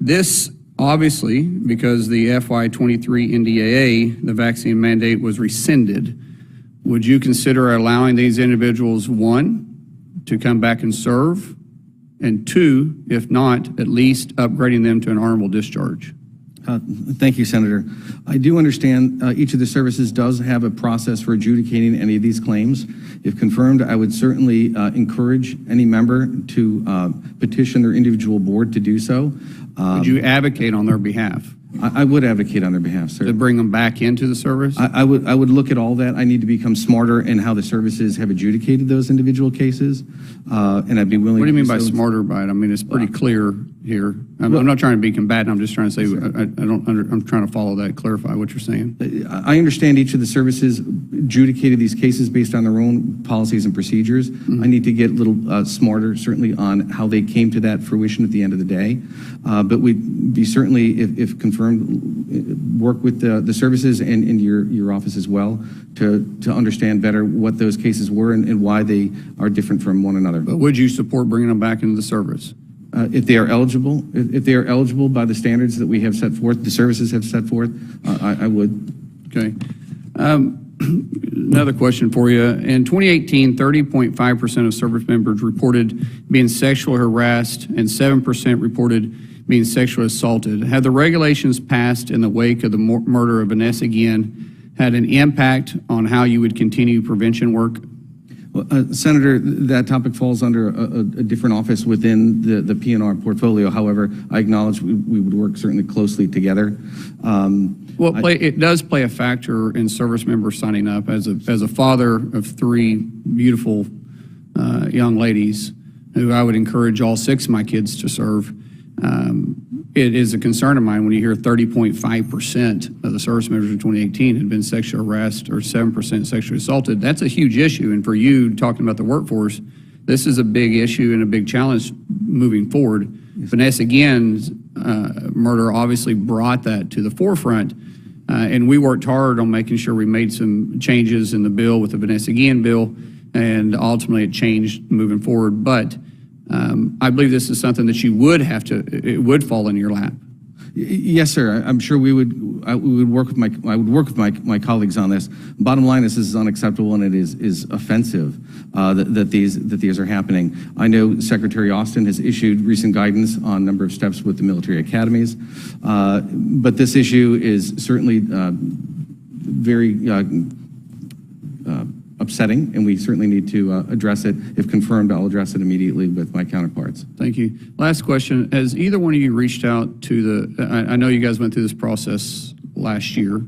This obviously, because the FY23 NDAA, the vaccine mandate was rescinded. Would you consider allowing these individuals, one, to come back and serve, and two, if not, at least upgrading them to an honorable discharge? Thank you, Senator. I do understand each of the services does have a process for adjudicating any of these claims. If confirmed, I would certainly encourage any member to petition their individual board to do so. Would you advocate on their behalf? I would advocate on their behalf, sir. To bring them back into the service? I would look at all that. I need to become smarter in how the services have adjudicated those individual cases, and I'd be willing. What do you mean by so. Smarter by it? I mean, it's pretty clear here. I'm not trying to be combatant. I'm just trying to say I'm trying to follow that. Clarify what you're saying. I understand each of the services adjudicated these cases based on their own policies and procedures. I need to get a little smarter, certainly, on how they came to that fruition at the end of the day. But we'd be certainly, if confirmed, work with the services and your office as well to understand better what those cases were and why they are different from one another. But would you support bringing them back into the service? If they are eligible, if they are eligible by the standards that we have set forth, the services have set forth, I would. Okay. Another question for you. In 2018, 30.5% of service members reported being sexually harassed and 7% reported being sexually assaulted. Have the regulations passed in the wake of the murder of Vanessa Guillen had an impact on how you would continue prevention work? Well, Senator, that topic falls under a different office within the PNR portfolio. However, I acknowledge we would work certainly closely together. Well, it does play a factor in service members signing up. As a father of three beautiful young ladies who I would encourage all 6 of my kids to serve, it is a concern of mine when you hear 30.5% of the service members in 2018 had been sexually harassed or 7% sexually assaulted. That's a huge issue. And for you, talking about the workforce, this is a big issue and a big challenge moving forward. Vanessa Guillen's murder obviously brought that to the forefront. And we worked hard on making sure we made some changes in the bill with the Vanessa Guillen bill, and ultimately it changed moving forward. But I believe this is something that you would have to, it would fall in your lap. Yes, sir. I'm sure we would work with my colleagues on this. Bottom line, this is unacceptable, and it is offensive that these are happening. I know Secretary Austin has issued recent guidance on a number of steps with the military academies, but this issue is certainly very upsetting, and we certainly need to address it. If confirmed, I'll address it immediately with my counterparts. Thank you. Last question. Has either one of you reached out to the, I know you guys went through this process last year,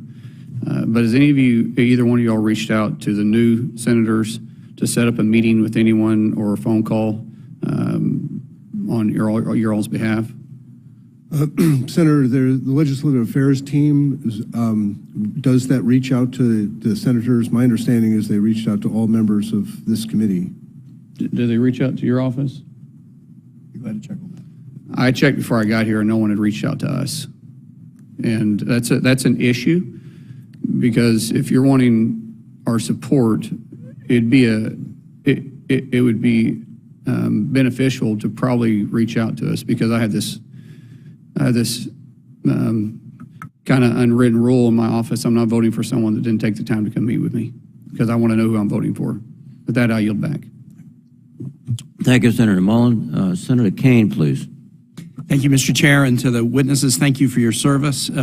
but has either one of you all reached out to the new senators to set up a meeting with anyone or a phone call on your all's behalf? Senator, the Legislative Affairs team does that reach out to the senators? My understanding is they reached out to all members of this committee. Did they reach out to your office? You got to check on that. I checked before I got here, and no one had reached out to us. And that's an issue, because if you're wanting our support, it would be beneficial to probably reach out to us, because I had this kind of unwritten rule in my office. I'm not voting for someone that didn't take the time to come meet with me, because I want to know who I'm voting for. With that, I yield back. Thank you, Senator Mullen. Senator Kohane, please. Thank you, Mr. Chair, and to the witnesses, thank you for your service. I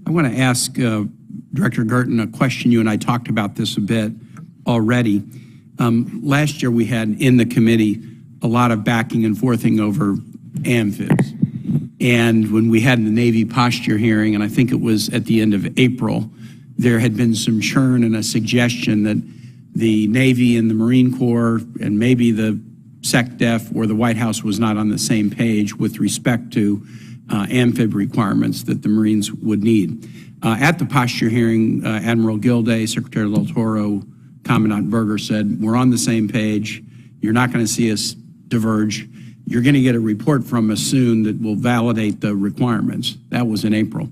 want to ask Director Guertin a question. You and I talked about this a bit already. Last year we had in the committee a lot of backing and forthing over amphibs. And when we had the Navy posture hearing, and I think it was at the end of April, there had been some churn and a suggestion that the Navy and the Marine Corps and maybe the SecDef or the White House was not on the same page with respect to amphib requirements that the Marines would need. At the posture hearing, Admiral Gilday, Secretary Del Toro, Commandant Berger said, we're on the same page. You're not going to see us diverge. You're going to get a report from us soon that will validate the requirements. That was in April.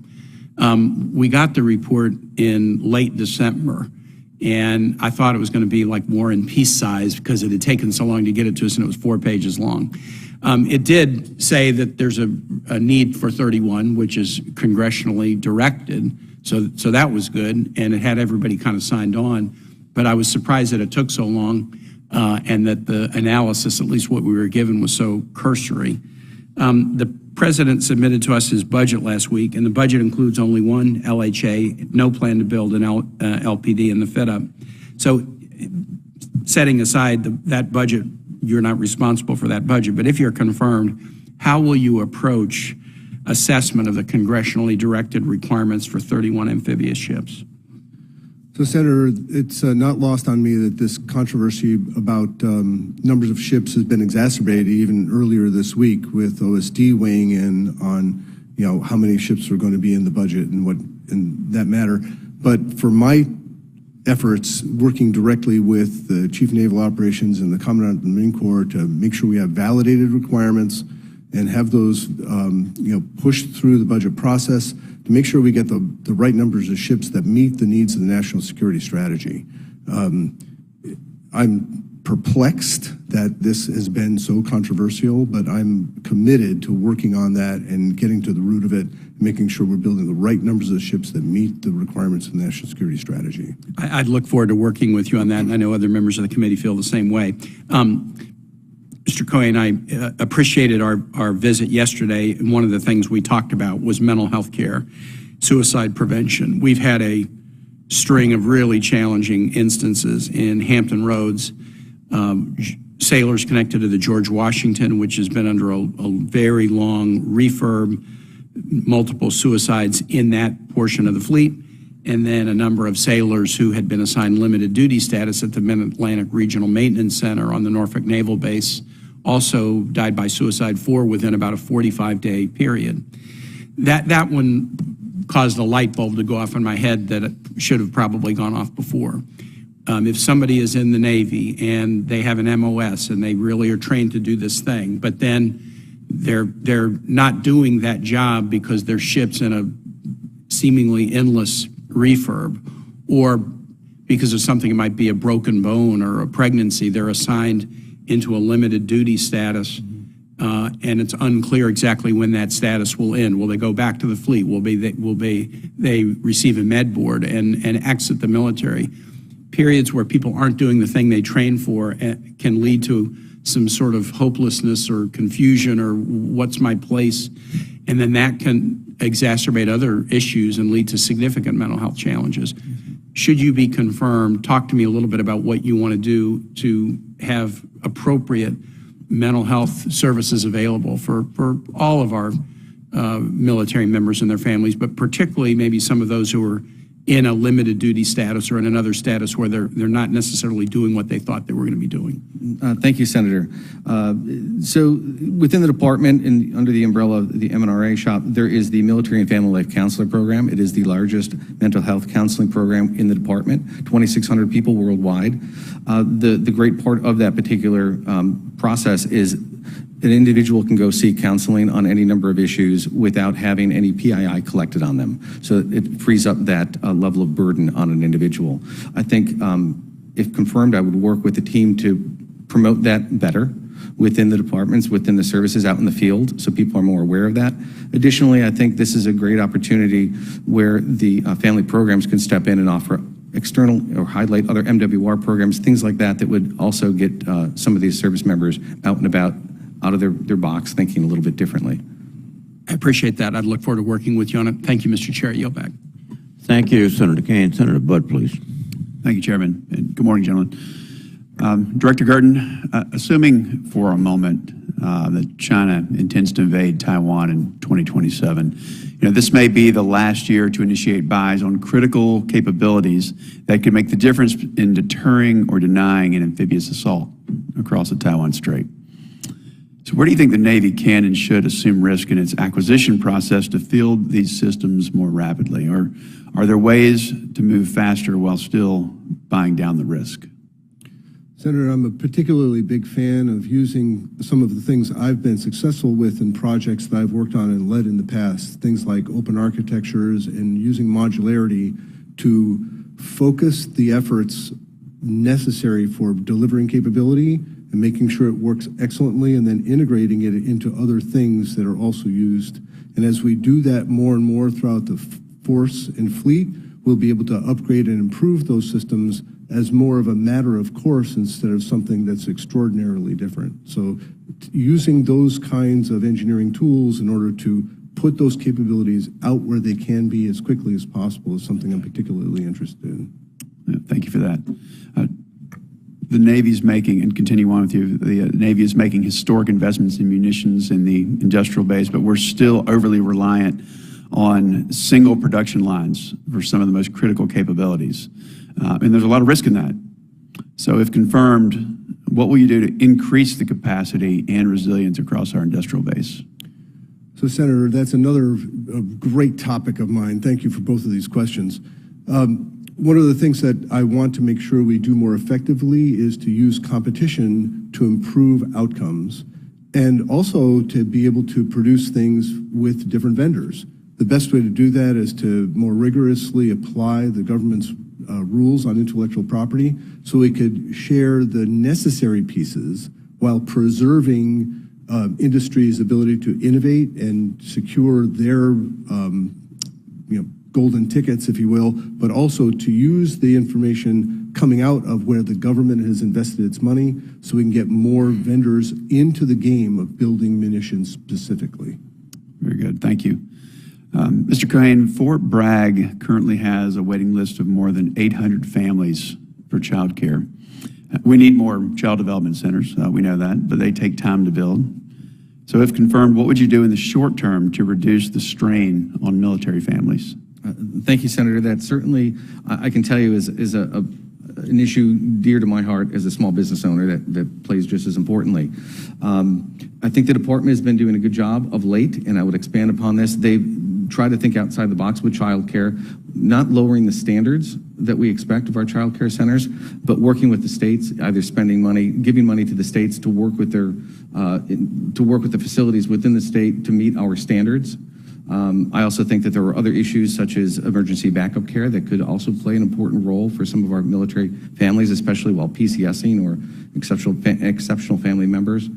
We got the report in late December, and I thought it was going to be like War and Peace size, because it had taken so long to get it to us, and it was 4 pages long. It did say that there's a need for 31, which is congressionally directed, so that was good, and it had everybody kind of signed on. But I was surprised that it took so long, and that the analysis, at least what we were given, was so cursory. The President submitted to us his budget last week, and the budget includes only one LHA, no plan to build an LPD in the fit-up. So setting aside that budget, you're not responsible for that budget, but if you're confirmed, how will you approach assessment of the congressionally directed requirements for 31 amphibious ships? So, Senator, it's not lost on me that this controversy about numbers of ships has been exacerbated even earlier this week, with OSD weighing in on, how many ships are going to be in the budget and what in that matter. But for my efforts, working directly with the Chief of Naval Operations and the Commandant of the Marine Corps to make sure we have validated requirements and have those, pushed through the budget process, to make sure we get the right numbers of ships that meet the needs of the national security strategy. I'm perplexed that this has been so controversial, but I'm committed to working on that and getting to the root of it, making sure we're building the right numbers of ships that meet the requirements of the national security strategy. I'd look forward to working with you on that, and I know other members of the committee feel the same way. Mr. Kohane, I appreciated our visit yesterday, and one of the things we talked about was mental health care, suicide prevention. We've had a string of really challenging instances in Hampton Roads, sailors connected to the George Washington, which has been under a very long refurb, multiple suicides in that portion of the fleet, and then a number of sailors who had been assigned limited duty status at the Mid-Atlantic Regional Maintenance Center on the Norfolk Naval Base also died by suicide, 4 within about a 45-day period. That one caused a light bulb to go off in my head that it should have probably gone off before. If somebody is in the Navy and they have an MOS and they really are trained to do this thing, but then they're not doing that job because their ship's in a seemingly endless refurb, or because of something, it might be a broken bone or a pregnancy, they're assigned into a limited duty status, and it's unclear exactly when that status will end. Will they go back to the fleet? Will they receive a med board and exit the military? Periods where people aren't doing the thing they trained for can lead to some sort of hopelessness or confusion or what's my place, and then that can exacerbate other issues and lead to significant mental health challenges. Should you be confirmed, talk to me a little bit about what you want to do to have appropriate mental health services available for all of our military members and their families, but particularly maybe some of those who are in a limited duty status or in another status where they're not necessarily doing what they thought they were going to be doing. Thank you, Senator. So within the department and under the umbrella of the MNRA shop, there is the Military and Family Life Counselor Program. It is the largest mental health counseling program in the department, 2,600 people worldwide. The great part of that particular process is an individual can go seek counseling on any number of issues without having any PII collected on them. So it frees up that level of burden on an individual. I think if confirmed, I would work with the team to promote that better within the departments, within the services out in the field, so people are more aware of that. Additionally, I think this is a great opportunity where the family programs can step in and offer external or highlight other MWR programs, things like that, that would also get some of these service members out and about, out of their box, thinking a little bit differently. I appreciate that. I'd look forward to working with you on it. Thank you, Mr. Chair. I yield back. Thank you, Senator Kane. Senator Budd, please. Thank you, Chairman, and good morning, gentlemen. Director Guertin, assuming for a moment that China intends to invade Taiwan in 2027, this may be the last year to initiate buys on critical capabilities that could make the difference in deterring or denying an amphibious assault across the Taiwan Strait. So where do you think the Navy can and should assume risk in its acquisition process to field these systems more rapidly? Or are there ways to move faster while still buying down the risk? Senator, I'm a particularly big fan of using some of the things I've been successful with in projects that I've worked on and led in the past, things like open architectures and using modularity to focus the efforts necessary for delivering capability and making sure it works excellently, and then integrating it into other things that are also used. And as we do that more and more throughout the force and fleet, we'll be able to upgrade and improve those systems as more of a matter of course instead of something that's extraordinarily different. So using those kinds of engineering tools in order to put those capabilities out where they can be as quickly as possible is something I'm particularly interested in. Yeah, thank you for that. The Navy's making, and continue on with you, the Navy is making historic investments in munitions in the industrial base, but we're still overly reliant on single production lines for some of the most critical capabilities. And there's a lot of risk in that. So if confirmed, what will you do to increase the capacity and resilience across our industrial base? So, Senator, that's another great topic of mine. Thank you for both of these questions. One of the things that I want to make sure we do more effectively is to use competition to improve outcomes, and also to be able to produce things with different vendors. The best way to do that is to more rigorously apply the government's rules on intellectual property, so we could share the necessary pieces while preserving industry's ability to innovate and secure their golden tickets, if you will, but also to use the information coming out of where the government has invested its money so we can get more vendors into the game of building munitions specifically. Very good. Thank you. Mr. Kohane, Fort Bragg currently has a waiting list of more than 800 families for child care. We need more child development centers. We know that, but they take time to build. So if confirmed, what would you do in the short term to reduce the strain on military families? Thank you, Senator. That certainly, I can tell you, is an issue dear to my heart as a small business owner that plays just as importantly. I think the department has been doing a good job of late, and I would expand upon this. They've tried to think outside the box with child care, not lowering the standards that we expect of our child care centers, but working with the states, either spending money, giving money to the states to work with their, to work with the facilities within the state to meet our standards. I also think that there were other issues such as emergency backup care that could also play an important role for some of our military families, especially while PCSing or exceptional family members.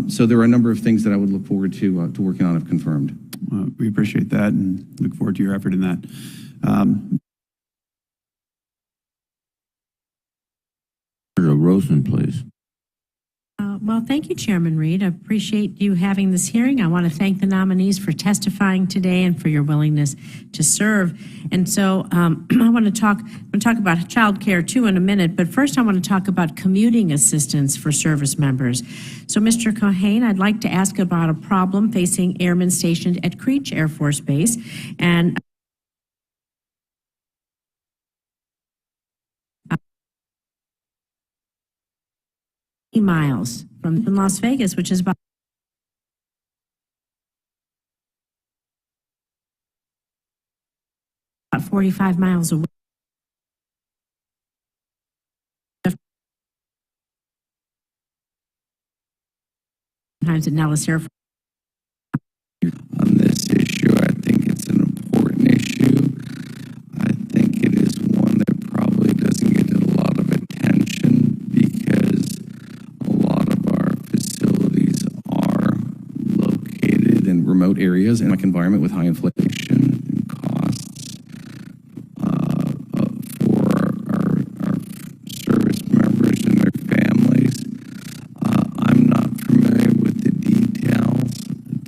So there are a number of things that I would look forward to working on if confirmed. We appreciate that and look forward to your effort in that. Rosen, please. Well, thank you, Chairman Reed. I appreciate you having this hearing. I want to thank the nominees for testifying today and for your willingness to serve. And so I want to talk about child care too in a minute, but first I want to talk about commuting assistance for service members. So Mr. Kohane, I'd like to ask about a problem facing airmen stationed at Creech Air Force Base. And miles from Las Vegas, which is about 45 miles away. Sometimes at Nellis Air Force. On this issue, I think it's an important issue. I think it is one that probably doesn't get a lot of attention because a lot of our facilities are located In remote areas and environment with high inflation and costs for our service members and their families. I'm not familiar with the details.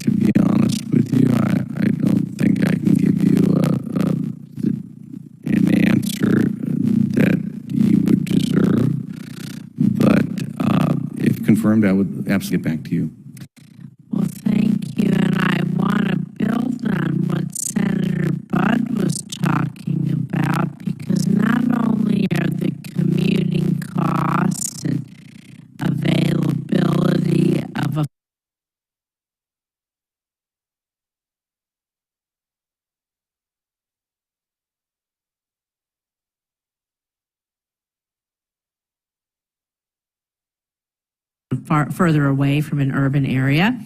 To be honest with you, I don't think I can give you an answer that you would deserve. But if confirmed, I would absolutely get back to you. Well, thank you, and I want to build on what Senator Budd was talking about, because not only are the commuting costs and availability of a further away from an urban area.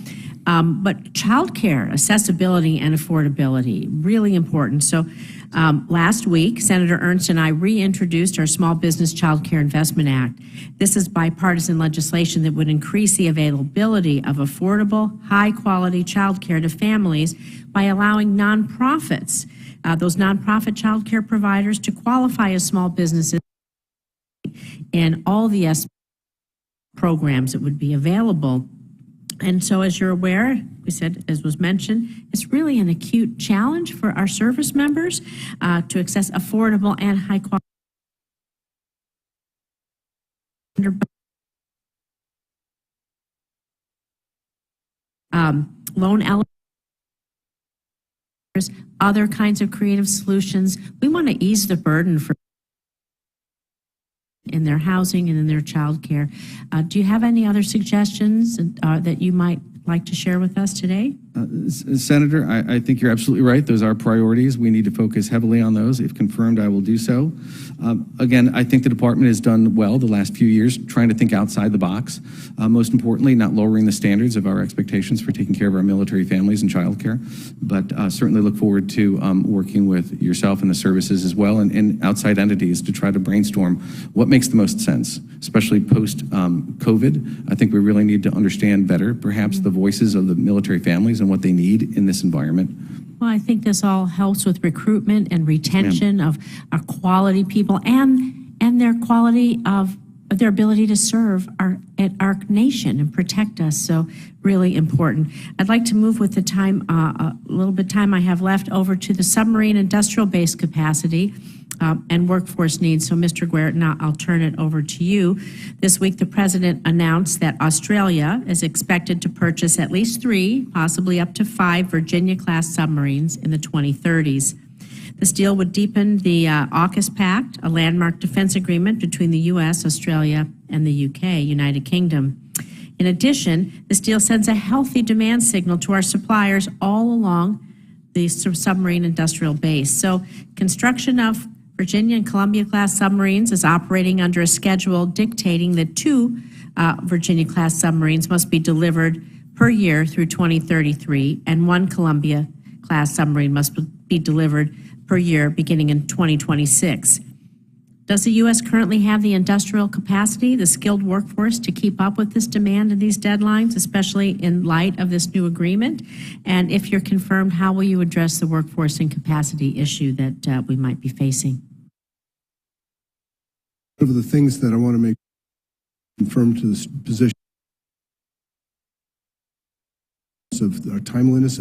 But childcare, accessibility, and affordability, really important. So last week, Senator Ernst and I reintroduced our Small Business Child Care Investment Act. This is bipartisan legislation that would increase the availability of affordable, high-quality child care to families by allowing nonprofits, those nonprofit child care providers, to qualify as small businesses and all the programs that would be available. And so, as you're aware, we said, as was mentioned, it's really an acute challenge for our service members to access affordable and high quality loan eligibility, other kinds of creative solutions. We want to ease the burden for in their housing and in their child care. Do you have any other suggestions that you might like to share with us today? Senator, I think you're absolutely right. Those are priorities. We need to focus heavily on those. If confirmed, I will do so. Again, I think the department has done well the last few years trying to think outside the box. Most importantly, not lowering the standards of our expectations for taking care of our military families and child care. But certainly look forward to working with yourself and the services as well and outside entities to try to brainstorm what makes the most sense, especially post-COVID. I think we really need to understand better, perhaps, the voices of the military families and what they need in this environment. Well, I think this all helps with recruitment and retention of our quality people and their quality of their ability to serve our nation and protect us. So really important. I'd like to move with the time, a little bit time I have left, over to the submarine industrial base capacity and workforce needs. So Mr. Guertin, I'll turn it over to you. This week, the President announced that Australia is expected to purchase at least 3, possibly up to 5 Virginia-class submarines in the 2030s. This deal would deepen the AUKUS Pact, a landmark defense agreement between the U.S., Australia, and the U.K., United Kingdom. In addition, this deal sends a healthy demand signal to our suppliers all along the submarine industrial base. So construction of Virginia and Columbia-class submarines is operating under a schedule dictating that 2 Virginia-class submarines must be delivered per year through 2033 and 1 Columbia class submarine must be delivered per year beginning in 2026. Does the U.S. currently have the industrial capacity, the skilled workforce to keep up with this demand and these deadlines, especially in light of this new agreement? And if you're confirmed, how will you address the workforce and capacity issue that we might be facing? One of the things that I want to make confirm to this position of our timeliness.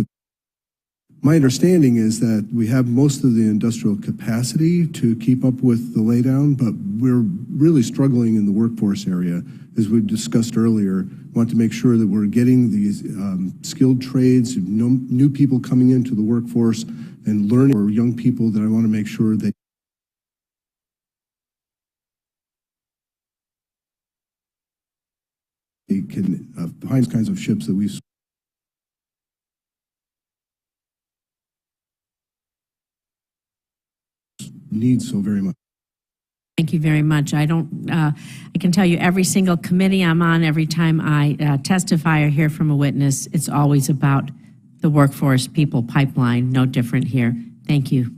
My understanding is that we have most of the industrial capacity to keep up with the laydown, but we're really struggling in the workforce area. As we discussed earlier, want to make sure that we're getting these skilled trades, new people coming into the workforce and learning, or young people that I want to make sure that they can find kinds of ships that we need so very much. Thank you very much. I can tell you every single committee I'm on, every time I testify or hear from a witness, it's always about the workforce people pipeline, no different here. Thank you.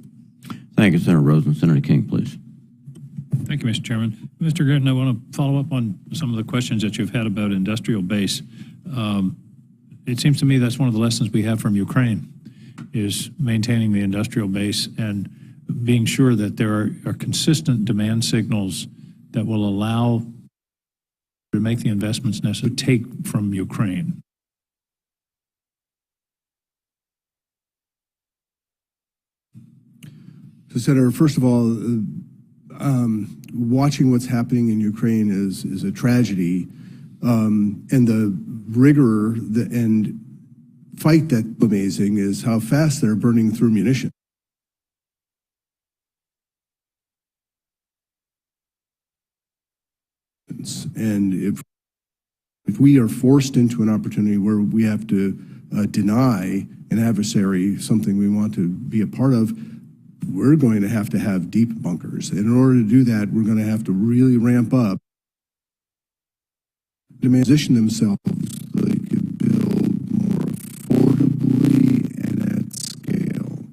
Thank you, Senator Rosen. Senator King, please. Thank you, Mr. Chairman. Mr. Guertin, I want to follow up on some of the questions that you've had about industrial base. It seems to me that's one of the lessons we have from Ukraine is maintaining the industrial base and being sure that there are consistent demand signals that will allow to make the investments necessary to take from Ukraine. So, Senator, first of all, watching what's happening in Ukraine is a tragedy, and the rigor and fight that's amazing is how fast they're burning through munitions. And if we are forced into an opportunity where we have to deny an adversary something we want to be a part of, we're going to have deep bunkers. And in order to do that, we're going to have to really ramp up to position themselves so they could build more affordably and at scale.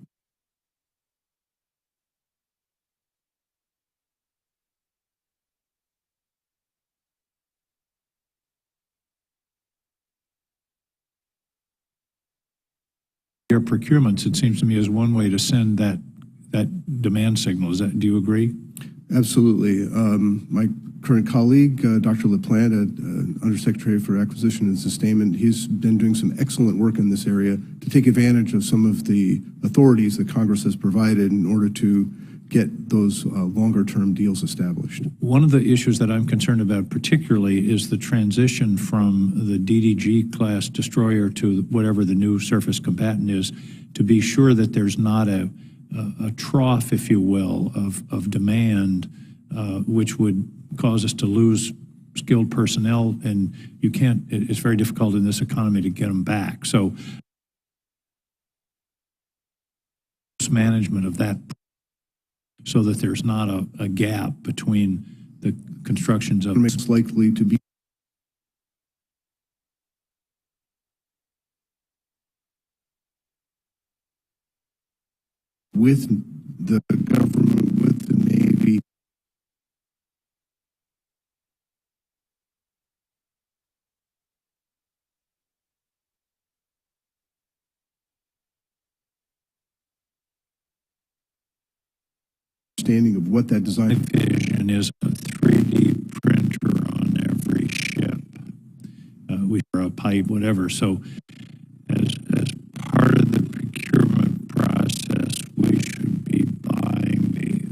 Your procurements, it seems to me, is one way to send that demand signal. Do you agree? Absolutely. My current colleague, Dr. LaPlante, Undersecretary for Acquisition and Sustainment, he's been doing some excellent work in this area to take advantage of some of the authorities that Congress has provided in order to get those longer-term deals established. One of the issues that I'm concerned about particularly is the transition from the DDG class destroyer to whatever the new surface combatant is, to be sure that there's not a trough, if you will, of demand, which would cause us to lose skilled personnel, and it's very difficult in this economy to get them back. So management of that, so that there's not a gap between the constructions of makes likely to be with the government, with the Navy. Understanding of what that design vision is a 3D printer on every ship. We are a pipe, whatever. So as part of the procurement process, we should be buying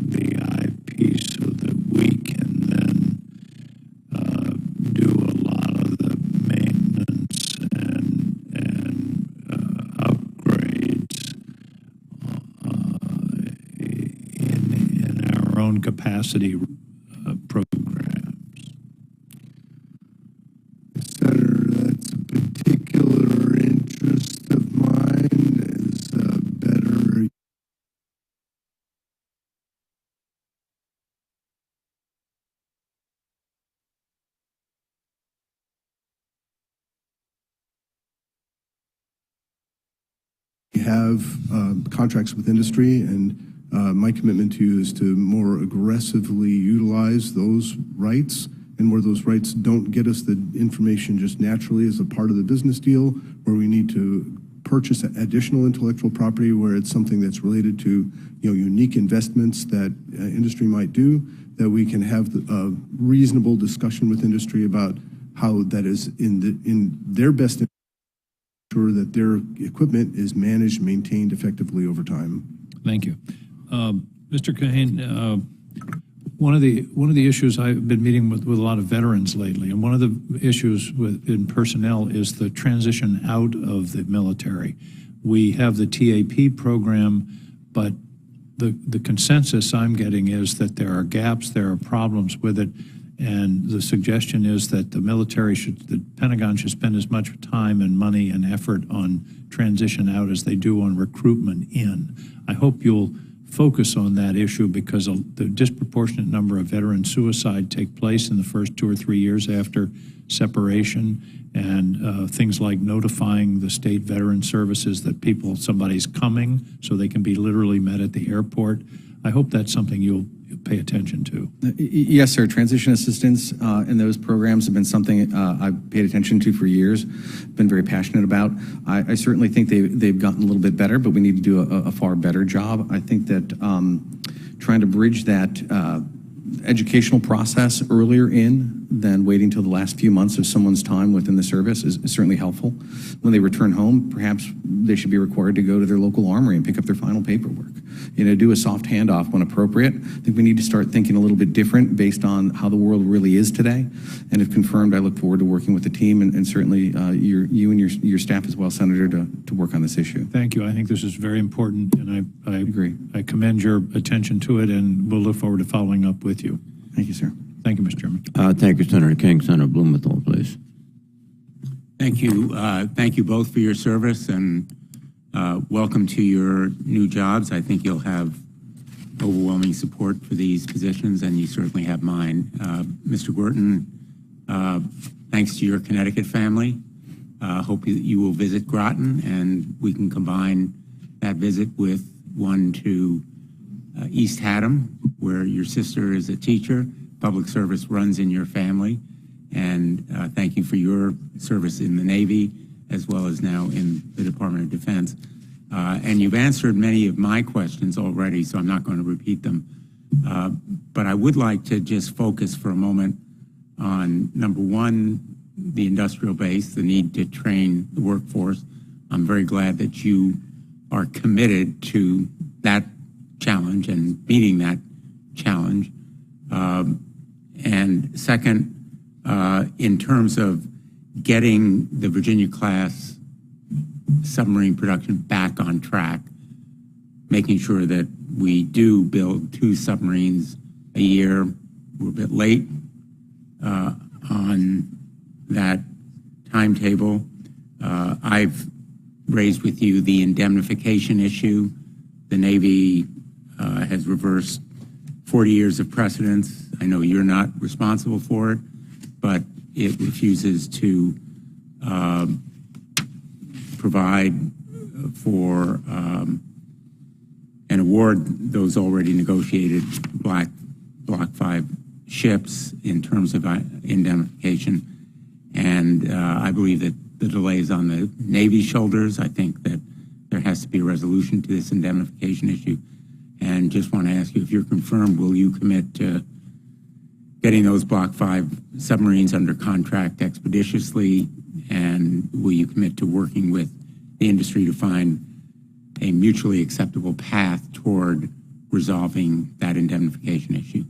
the IP so that we can then do a lot of the maintenance and upgrades in our own capacity programs. Senator, that's a particular interest of mine, is better. We have contracts with industry, and my commitment to you is to more aggressively utilize those rights, and where those rights don't get us the information just naturally as a part of the business deal, where we need to purchase additional intellectual property, where it's something that's related to unique investments that industry might do, that we can have a reasonable discussion with industry about how that is in their best interest, sure that their equipment is managed, maintained effectively over time. Thank you. Mr. Kohane, one of the issues I've been meeting with a lot of veterans lately, and one of the issues in personnel is the transition out of the military. We have the TAP program, but the consensus I'm getting is that there are gaps, there are problems with it, and the suggestion is that the Pentagon should spend as much time and money and effort on transition out as they do on recruitment in. I hope you'll focus on that issue, because the disproportionate number of veteran suicide take place in the first 2 or 3 years after separation, and things like notifying the state veteran services that somebody's coming so they can be literally met at the airport. I hope that's something you'll pay attention to. Yes, sir. Transition assistance in those programs have been something I've paid attention to for years, been very passionate about. I certainly think they've gotten a little bit better, but we need to do a far better job. I think that trying to bridge that educational process earlier in than waiting till the last few months of someone's time within the service is certainly helpful. When they return home, perhaps they should be required to go to their local armory and pick up their final paperwork. Do a soft handoff when appropriate. I think we need to start thinking a little bit different based on how the world really is today. And if confirmed, I look forward to working with the team, and certainly you and your staff as well, Senator, to work on this issue. Thank you. I think this is very important, and I agree. I commend your attention to it, and we'll look forward to following up with you. Thank you, sir. Thank you, Mr. Chairman. Thank you, Senator King. Senator Blumenthal, please. Thank you. Thank you both for your service, and welcome to your new jobs. I think you'll have overwhelming support for these positions, and you certainly have mine. Mr. Guertin, thanks to your Connecticut family. Hope you will visit Groton, and we can combine that visit with one to East Haddam, where your sister is a teacher. Public service runs in your family. And thank you for your service in the Navy, as well as now in the Department of Defense. And you've answered many of my questions already, so I'm not going to repeat them. But I would like to just focus for a moment on, number one, the industrial base, the need to train the workforce. I'm very glad that you are committed to that challenge and meeting that challenge. And second, in terms of getting the Virginia-class submarine production back on track, making sure that we do build 2 submarines a year. We're a bit late on that timetable. I've raised with you the indemnification issue. The Navy has reversed 40 years of precedence. I know you're not responsible for it, but it refuses to provide for and award those already negotiated Block 5 ships in terms of indemnification. And I believe that the delay is on the Navy's shoulders. I think that there has to be a resolution to this indemnification issue. And just want to ask you, if you're confirmed, will you commit to getting those Block 5 submarines under contract expeditiously? And will you commit to working with the industry to find a mutually acceptable path toward resolving that indemnification issue?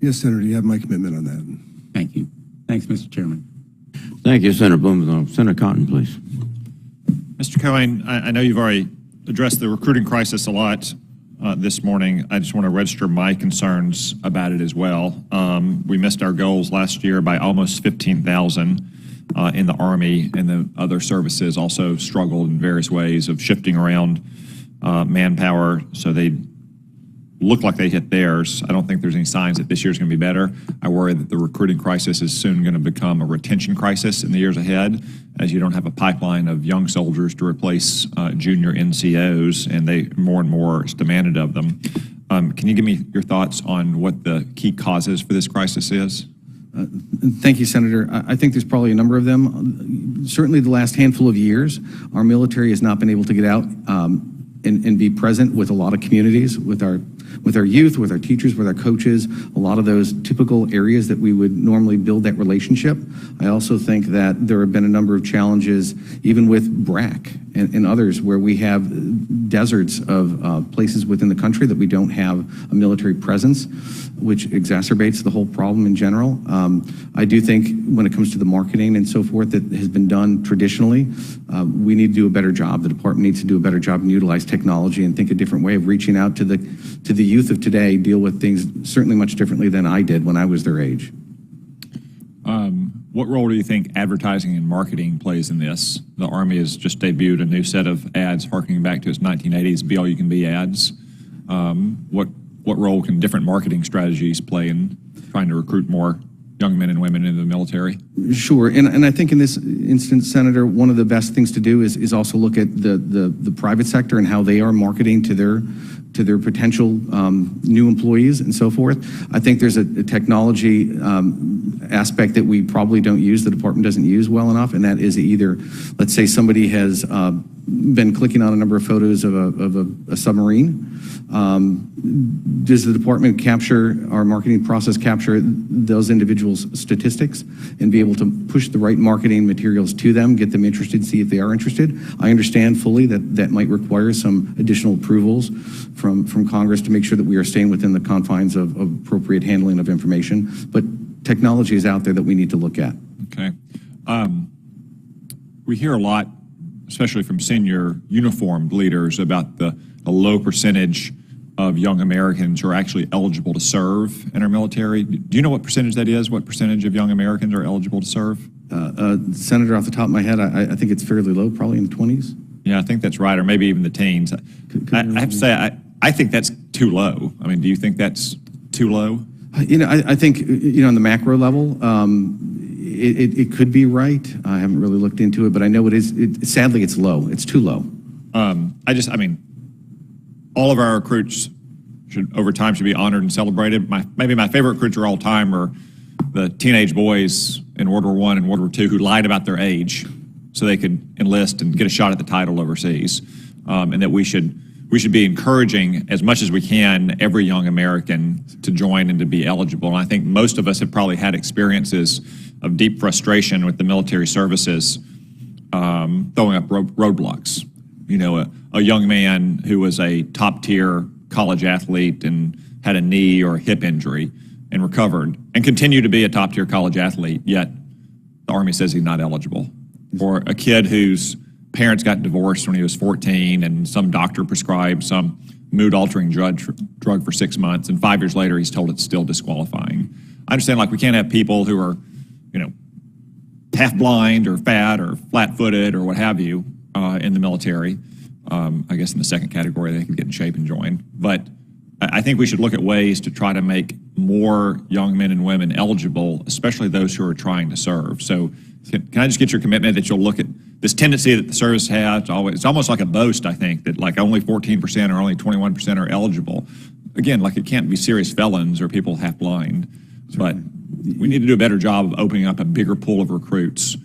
Yes, Senator, you have my commitment on that. Thank you. Thanks, Mr. Chairman. Thank you, Senator Blumenthal. Senator Cotton, please. Mr. Kohane, I know you've already addressed the recruiting crisis a lot this morning. I just want to register my concerns about it as well. We missed our goals last year by almost 15,000 in the Army, and the other services also struggled in various ways of shifting around manpower. So they look like they hit theirs. I don't think there's any signs that this year's going to be better. I worry that the recruiting crisis is soon going to become a retention crisis in the years ahead, as you don't have a pipeline of young soldiers to replace junior NCOs, and they more and more is demanded of them. Can you give me your thoughts on what the key causes for this crisis is? Thank you, Senator. I think there's probably a number of them. Certainly the last handful of years, our military has not been able to get out and be present with a lot of communities, with our youth, with our teachers, with our coaches, a lot of those typical areas that we would normally build that relationship. I also think that there have been a number of challenges, even with BRAC and others, where we have deserts of places within the country that we don't have a military presence, which exacerbates the whole problem in general. I do think when it comes to the marketing and so forth that has been done traditionally, we need to do a better job. The department needs to do a better job and utilize technology and think a different way of reaching out to the youth of today, deal with things certainly much differently than I did when I was their age. What role do you think advertising and marketing plays in this? The Army has just debuted a new set of ads harkening back to its 1980s Be All You Can Be ads. What role can different marketing strategies play in trying to recruit more young men and women into the military? Sure, and I think in this instance, Senator, one of the best things to do is also look at the private sector and how they are marketing to their potential new employees and so forth. I think there's a technology aspect that we probably don't use, the department doesn't use well enough, and that is either, let's say somebody has been clicking on a number of photos of a submarine. Does the department our marketing process capture those individuals' statistics and be able to push the right marketing materials to them, get them interested, see if they are interested? I understand fully that might require some additional approvals from Congress to make sure that we are staying within the confines of appropriate handling of information, but technology is out there that we need to look at. Okay. We hear a lot, especially from senior uniformed leaders, about the low percentage of young Americans who are actually eligible to serve in our military. Do you know what percentage that is? What percentage of young Americans are eligible to serve? Senator, off the top of my head, I think it's fairly low, probably in the 20s. Yeah, I think that's right, or maybe even the teens. I have to say, I think that's too low. I mean, do you think that's too low? I think, on the macro level, it could be right. I haven't really looked into it, but I know it is. Sadly, it's low. It's too low. All of our recruits over time should be honored and celebrated. Maybe my favorite recruits of all time are the teenage boys in World War I and World War II who lied about their age so they could enlist and get a shot at the title overseas, and that we should be encouraging as much as we can every young American to join and to be eligible. And I think most of us have probably had experiences of deep frustration with the military services throwing up roadblocks. A young man who was a top-tier college athlete and had a knee or a hip injury and recovered and continued to be a top-tier college athlete, yet the Army says he's not eligible. Or a kid whose parents got divorced when he was 14 and some doctor prescribed some mood-altering drug for 6 months, and 5 years later he's told it's still disqualifying. I understand, we can't have people who are, half blind or fat or flat-footed or what have you in the military. I guess in the second category they can get in shape and join. But I think we should look at ways to try to make more young men and women eligible, especially those who are trying to serve. So can I just get your commitment that you'll look at this tendency that the service has? It's almost like a boast, I think, that only 14% or only 21% are eligible. Again, it can't be serious felons or people half blind. But we need to do a better job of opening up a bigger pool of recruits,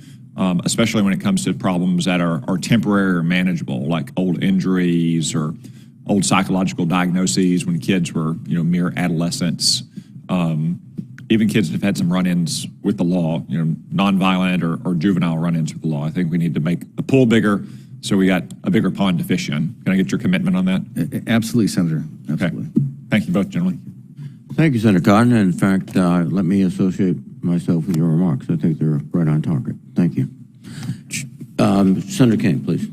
especially when it comes to problems that are temporary or manageable, like old injuries or old psychological diagnoses when kids were, mere adolescents. Even kids that have had some run-ins with the law, nonviolent or juvenile run-ins with the law. I think we need to make the pool bigger so we got a bigger pond to fish in. Can I get your commitment on that? Absolutely, Senator. Absolutely. Okay. Thank you both, gentlemen. Thank you, Senator Cotton. In fact, let me associate myself with your remarks. I think they're right on target. Thank you. Senator King, please.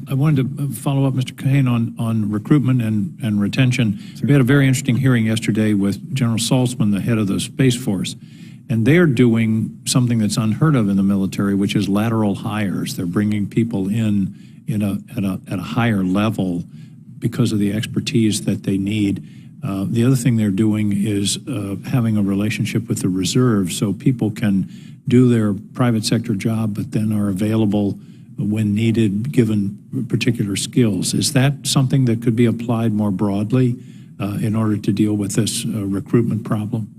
I wanted to follow up, Mr. Kohane, on recruitment and retention. Sure. We had a very interesting hearing yesterday with General Saltzman, the head of the Space Force, and they're doing something that's unheard of in the military, which is lateral hires. They're bringing people in at a higher level because of the expertise that they need. The other thing they're doing is having a relationship with the reserve so people can do their private sector job, but then are available when needed, given particular skills. Is that something that could be applied more broadly in order to deal with this recruitment problem?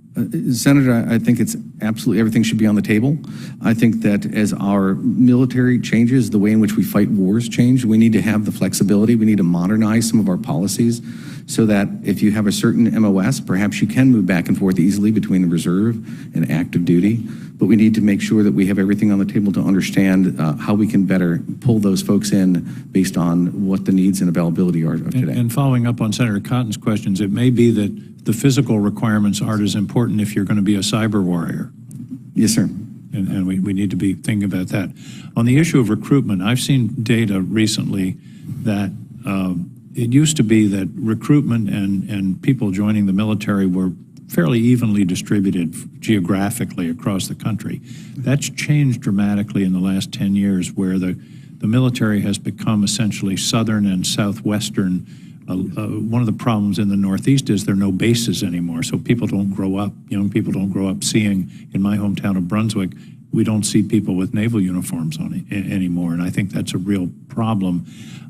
Senator, I think it's absolutely everything should be on the table. I think that as our military changes, the way in which we fight wars change, we need to have the flexibility. We need to modernize some of our policies so that if you have a certain MOS, perhaps you can move back and forth easily between the reserve and active duty. But we need to make sure that we have everything on the table to understand how we can better pull those folks in based on what the needs and availability are of today. And following up on Senator Cotton's questions, it may be that the physical requirements aren't as important if you're going to be a cyber warrior. Yes, sir. And we need to be thinking about that. On the issue of recruitment, I've seen data recently that it used to be that recruitment and people joining the military were fairly evenly distributed geographically across the country. That's changed dramatically in the last 10 years, where the military has become essentially southern and southwestern. One of the problems in the Northeast is there are no bases anymore, so people don't grow up, young people don't grow up seeing, in my hometown of Brunswick, we don't see people with naval uniforms on anymore, and I think that's a real problem.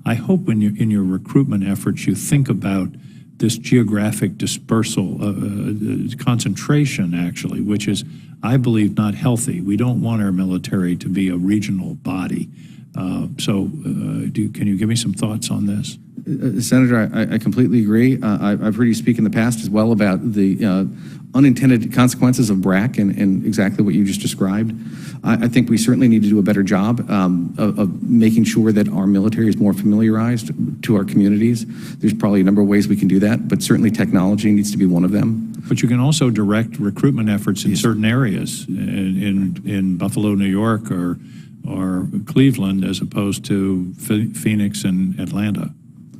I hope in your recruitment efforts you think about this geographic dispersal, concentration actually, which is, I believe, not healthy. We don't want our military to be a regional body. Can you give me some thoughts on this? Senator, I completely agree. I've heard you speak in the past as well about the unintended consequences of BRAC and exactly what you just described. I think we certainly need to do a better job of making sure that our military is more familiarized to our communities. There's probably a number of ways we can do that, but certainly technology needs to be one of them. But you can also direct recruitment efforts in certain areas, in Buffalo, New York, or Cleveland, as opposed to Phoenix and Atlanta.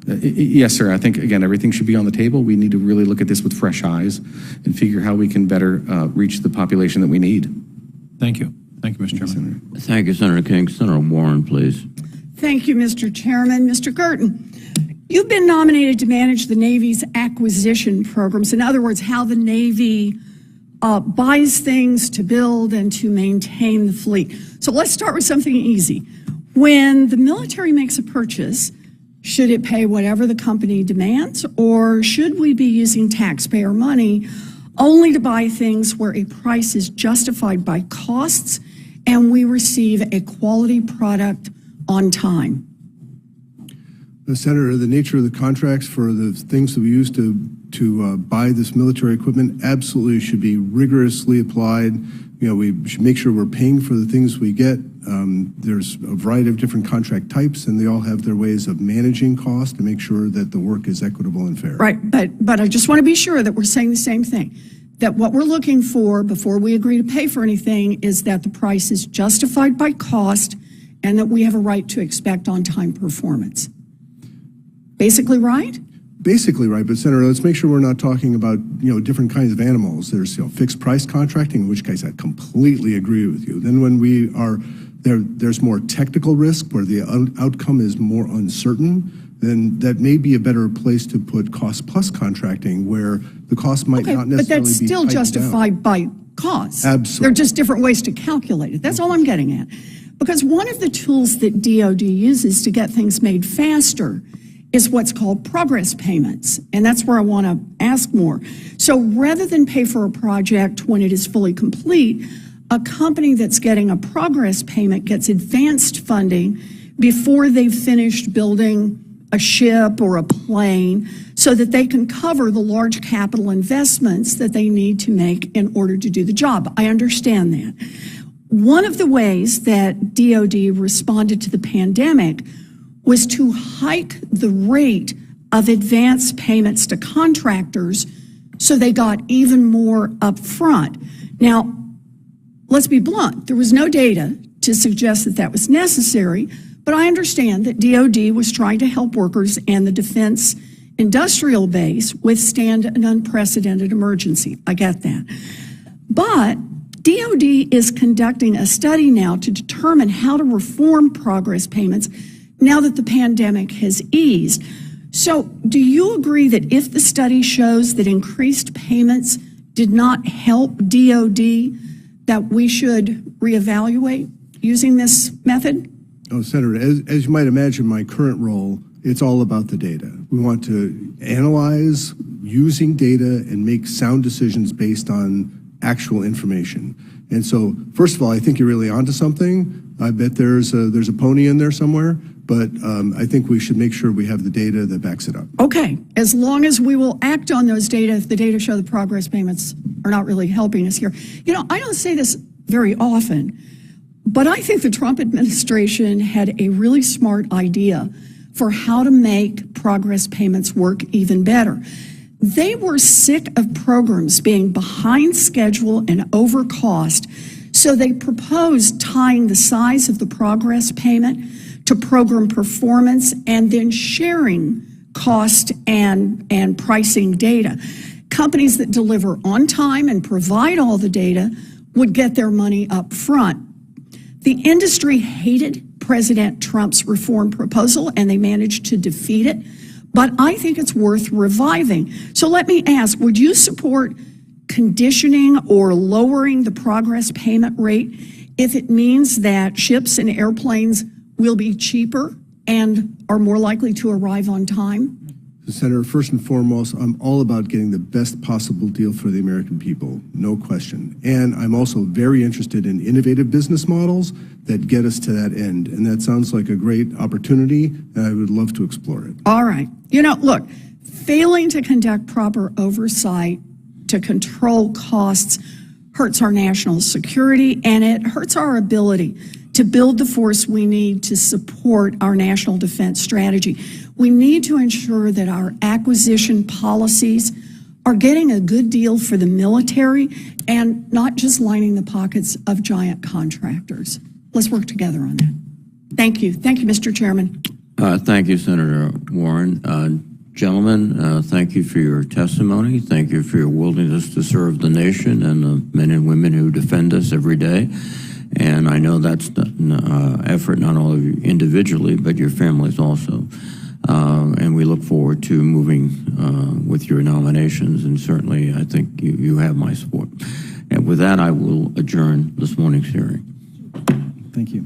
Yes, sir. I think, again, everything should be on the table. We need to really look at this with fresh eyes and figure how we can better reach the population that we need. Thank you. Thank you, Mr. Chairman. Thank you, Senator King. Senator Warren, please. Thank you, Mr. Chairman. Mr. Guertin, you've been nominated to manage the Navy's acquisition programs. In other words, how the Navy buys things to build and to maintain the fleet. So let's start with something easy. When the military makes a purchase, should it pay whatever the company demands, or should we be using taxpayer money only to buy things where a price is justified by costs and we receive a quality product on time? Senator, the nature of the contracts for the things that we use to buy this military equipment absolutely should be rigorously applied. You know, we should make sure we're paying for the things we get. There's a variety of different contract types, and they all have their ways of managing cost to make sure that the work is equitable and fair. Right, but I just want to be sure that we're saying the same thing. That what we're looking for before we agree to pay for anything is that the price is justified by cost and that we have a right to expect on-time performance. Basically right? Basically right, but Senator, let's make sure we're not talking about, different kinds of animals. There's, fixed price contracting, in which case I completely agree with you. Then when we are there's more technical risk where the outcome is more uncertain, then that may be a better place to put cost plus contracting, where the cost might not necessarily be but that's still justified by cost. Absolutely. They're just different ways to calculate it. That's all I'm getting at. Because one of the tools that DoD uses to get things made faster is what's called progress payments. And that's where I want to ask more. So rather than pay for a project when it is fully complete, a company that's getting a progress payment gets advanced funding before they've finished building a ship or a plane so that they can cover the large capital investments that they need to make in order to do the job. I understand that. One of the ways that DoD responded to the pandemic was to hike the rate of advance payments to contractors so they got even more upfront. Now, let's be blunt. There was no data to suggest that that was necessary, but I understand that DoD was trying to help workers and the defense industrial base withstand an unprecedented emergency. I get that. But DoD is conducting a study now to determine how to reform progress payments now that the pandemic has eased. So do you agree that if the study shows that increased payments did not help DOD, that we should reevaluate using this method? Oh, Senator, as you might imagine, my current role, it's all about the data. We want to analyze using data and make sound decisions based on actual information. And so, first of all, I think you're really onto something. I bet there's a pony in there somewhere, but I think we should make sure we have the data that backs it up. Okay, as long as we will act on those data, if the data show the progress payments are not really helping us here. You know, I don't say this very often, but I think the Trump administration had a really smart idea for how to make progress payments work even better. They were sick of programs being behind schedule and over cost, so they proposed tying the size of the progress payment to program performance and then sharing cost and pricing data. Companies that deliver on time and provide all the data would get their money up front. The industry hated President Trump's reform proposal, and they managed to defeat it. But I think it's worth reviving. So let me ask, would you support conditioning or lowering the progress payment rate if it means that ships and airplanes will be cheaper and are more likely to arrive on time? Senator, first and foremost, I'm all about getting the best possible deal for the American people, no question. And I'm also very interested in innovative business models that get us to that end. And that sounds like a great opportunity, and I would love to explore it. All right. You know, look, failing to conduct proper oversight to control costs hurts our national security, and it hurts our ability to build the force we need to support our national defense strategy. We need to ensure that our acquisition policies are getting a good deal for the military and not just lining the pockets of giant contractors. Let's work together on that. Thank you. Thank you, Mr. Chairman. Thank you, Senator Warren. Gentlemen, thank you for your testimony. Thank you for your willingness to serve the nation and the men and women who defend us every day. And I know that's the effort not only of you individually, but your families also. And we look forward to moving with your nominations, and certainly I think you have my support. And with that, I will adjourn this morning's hearing. Thank you.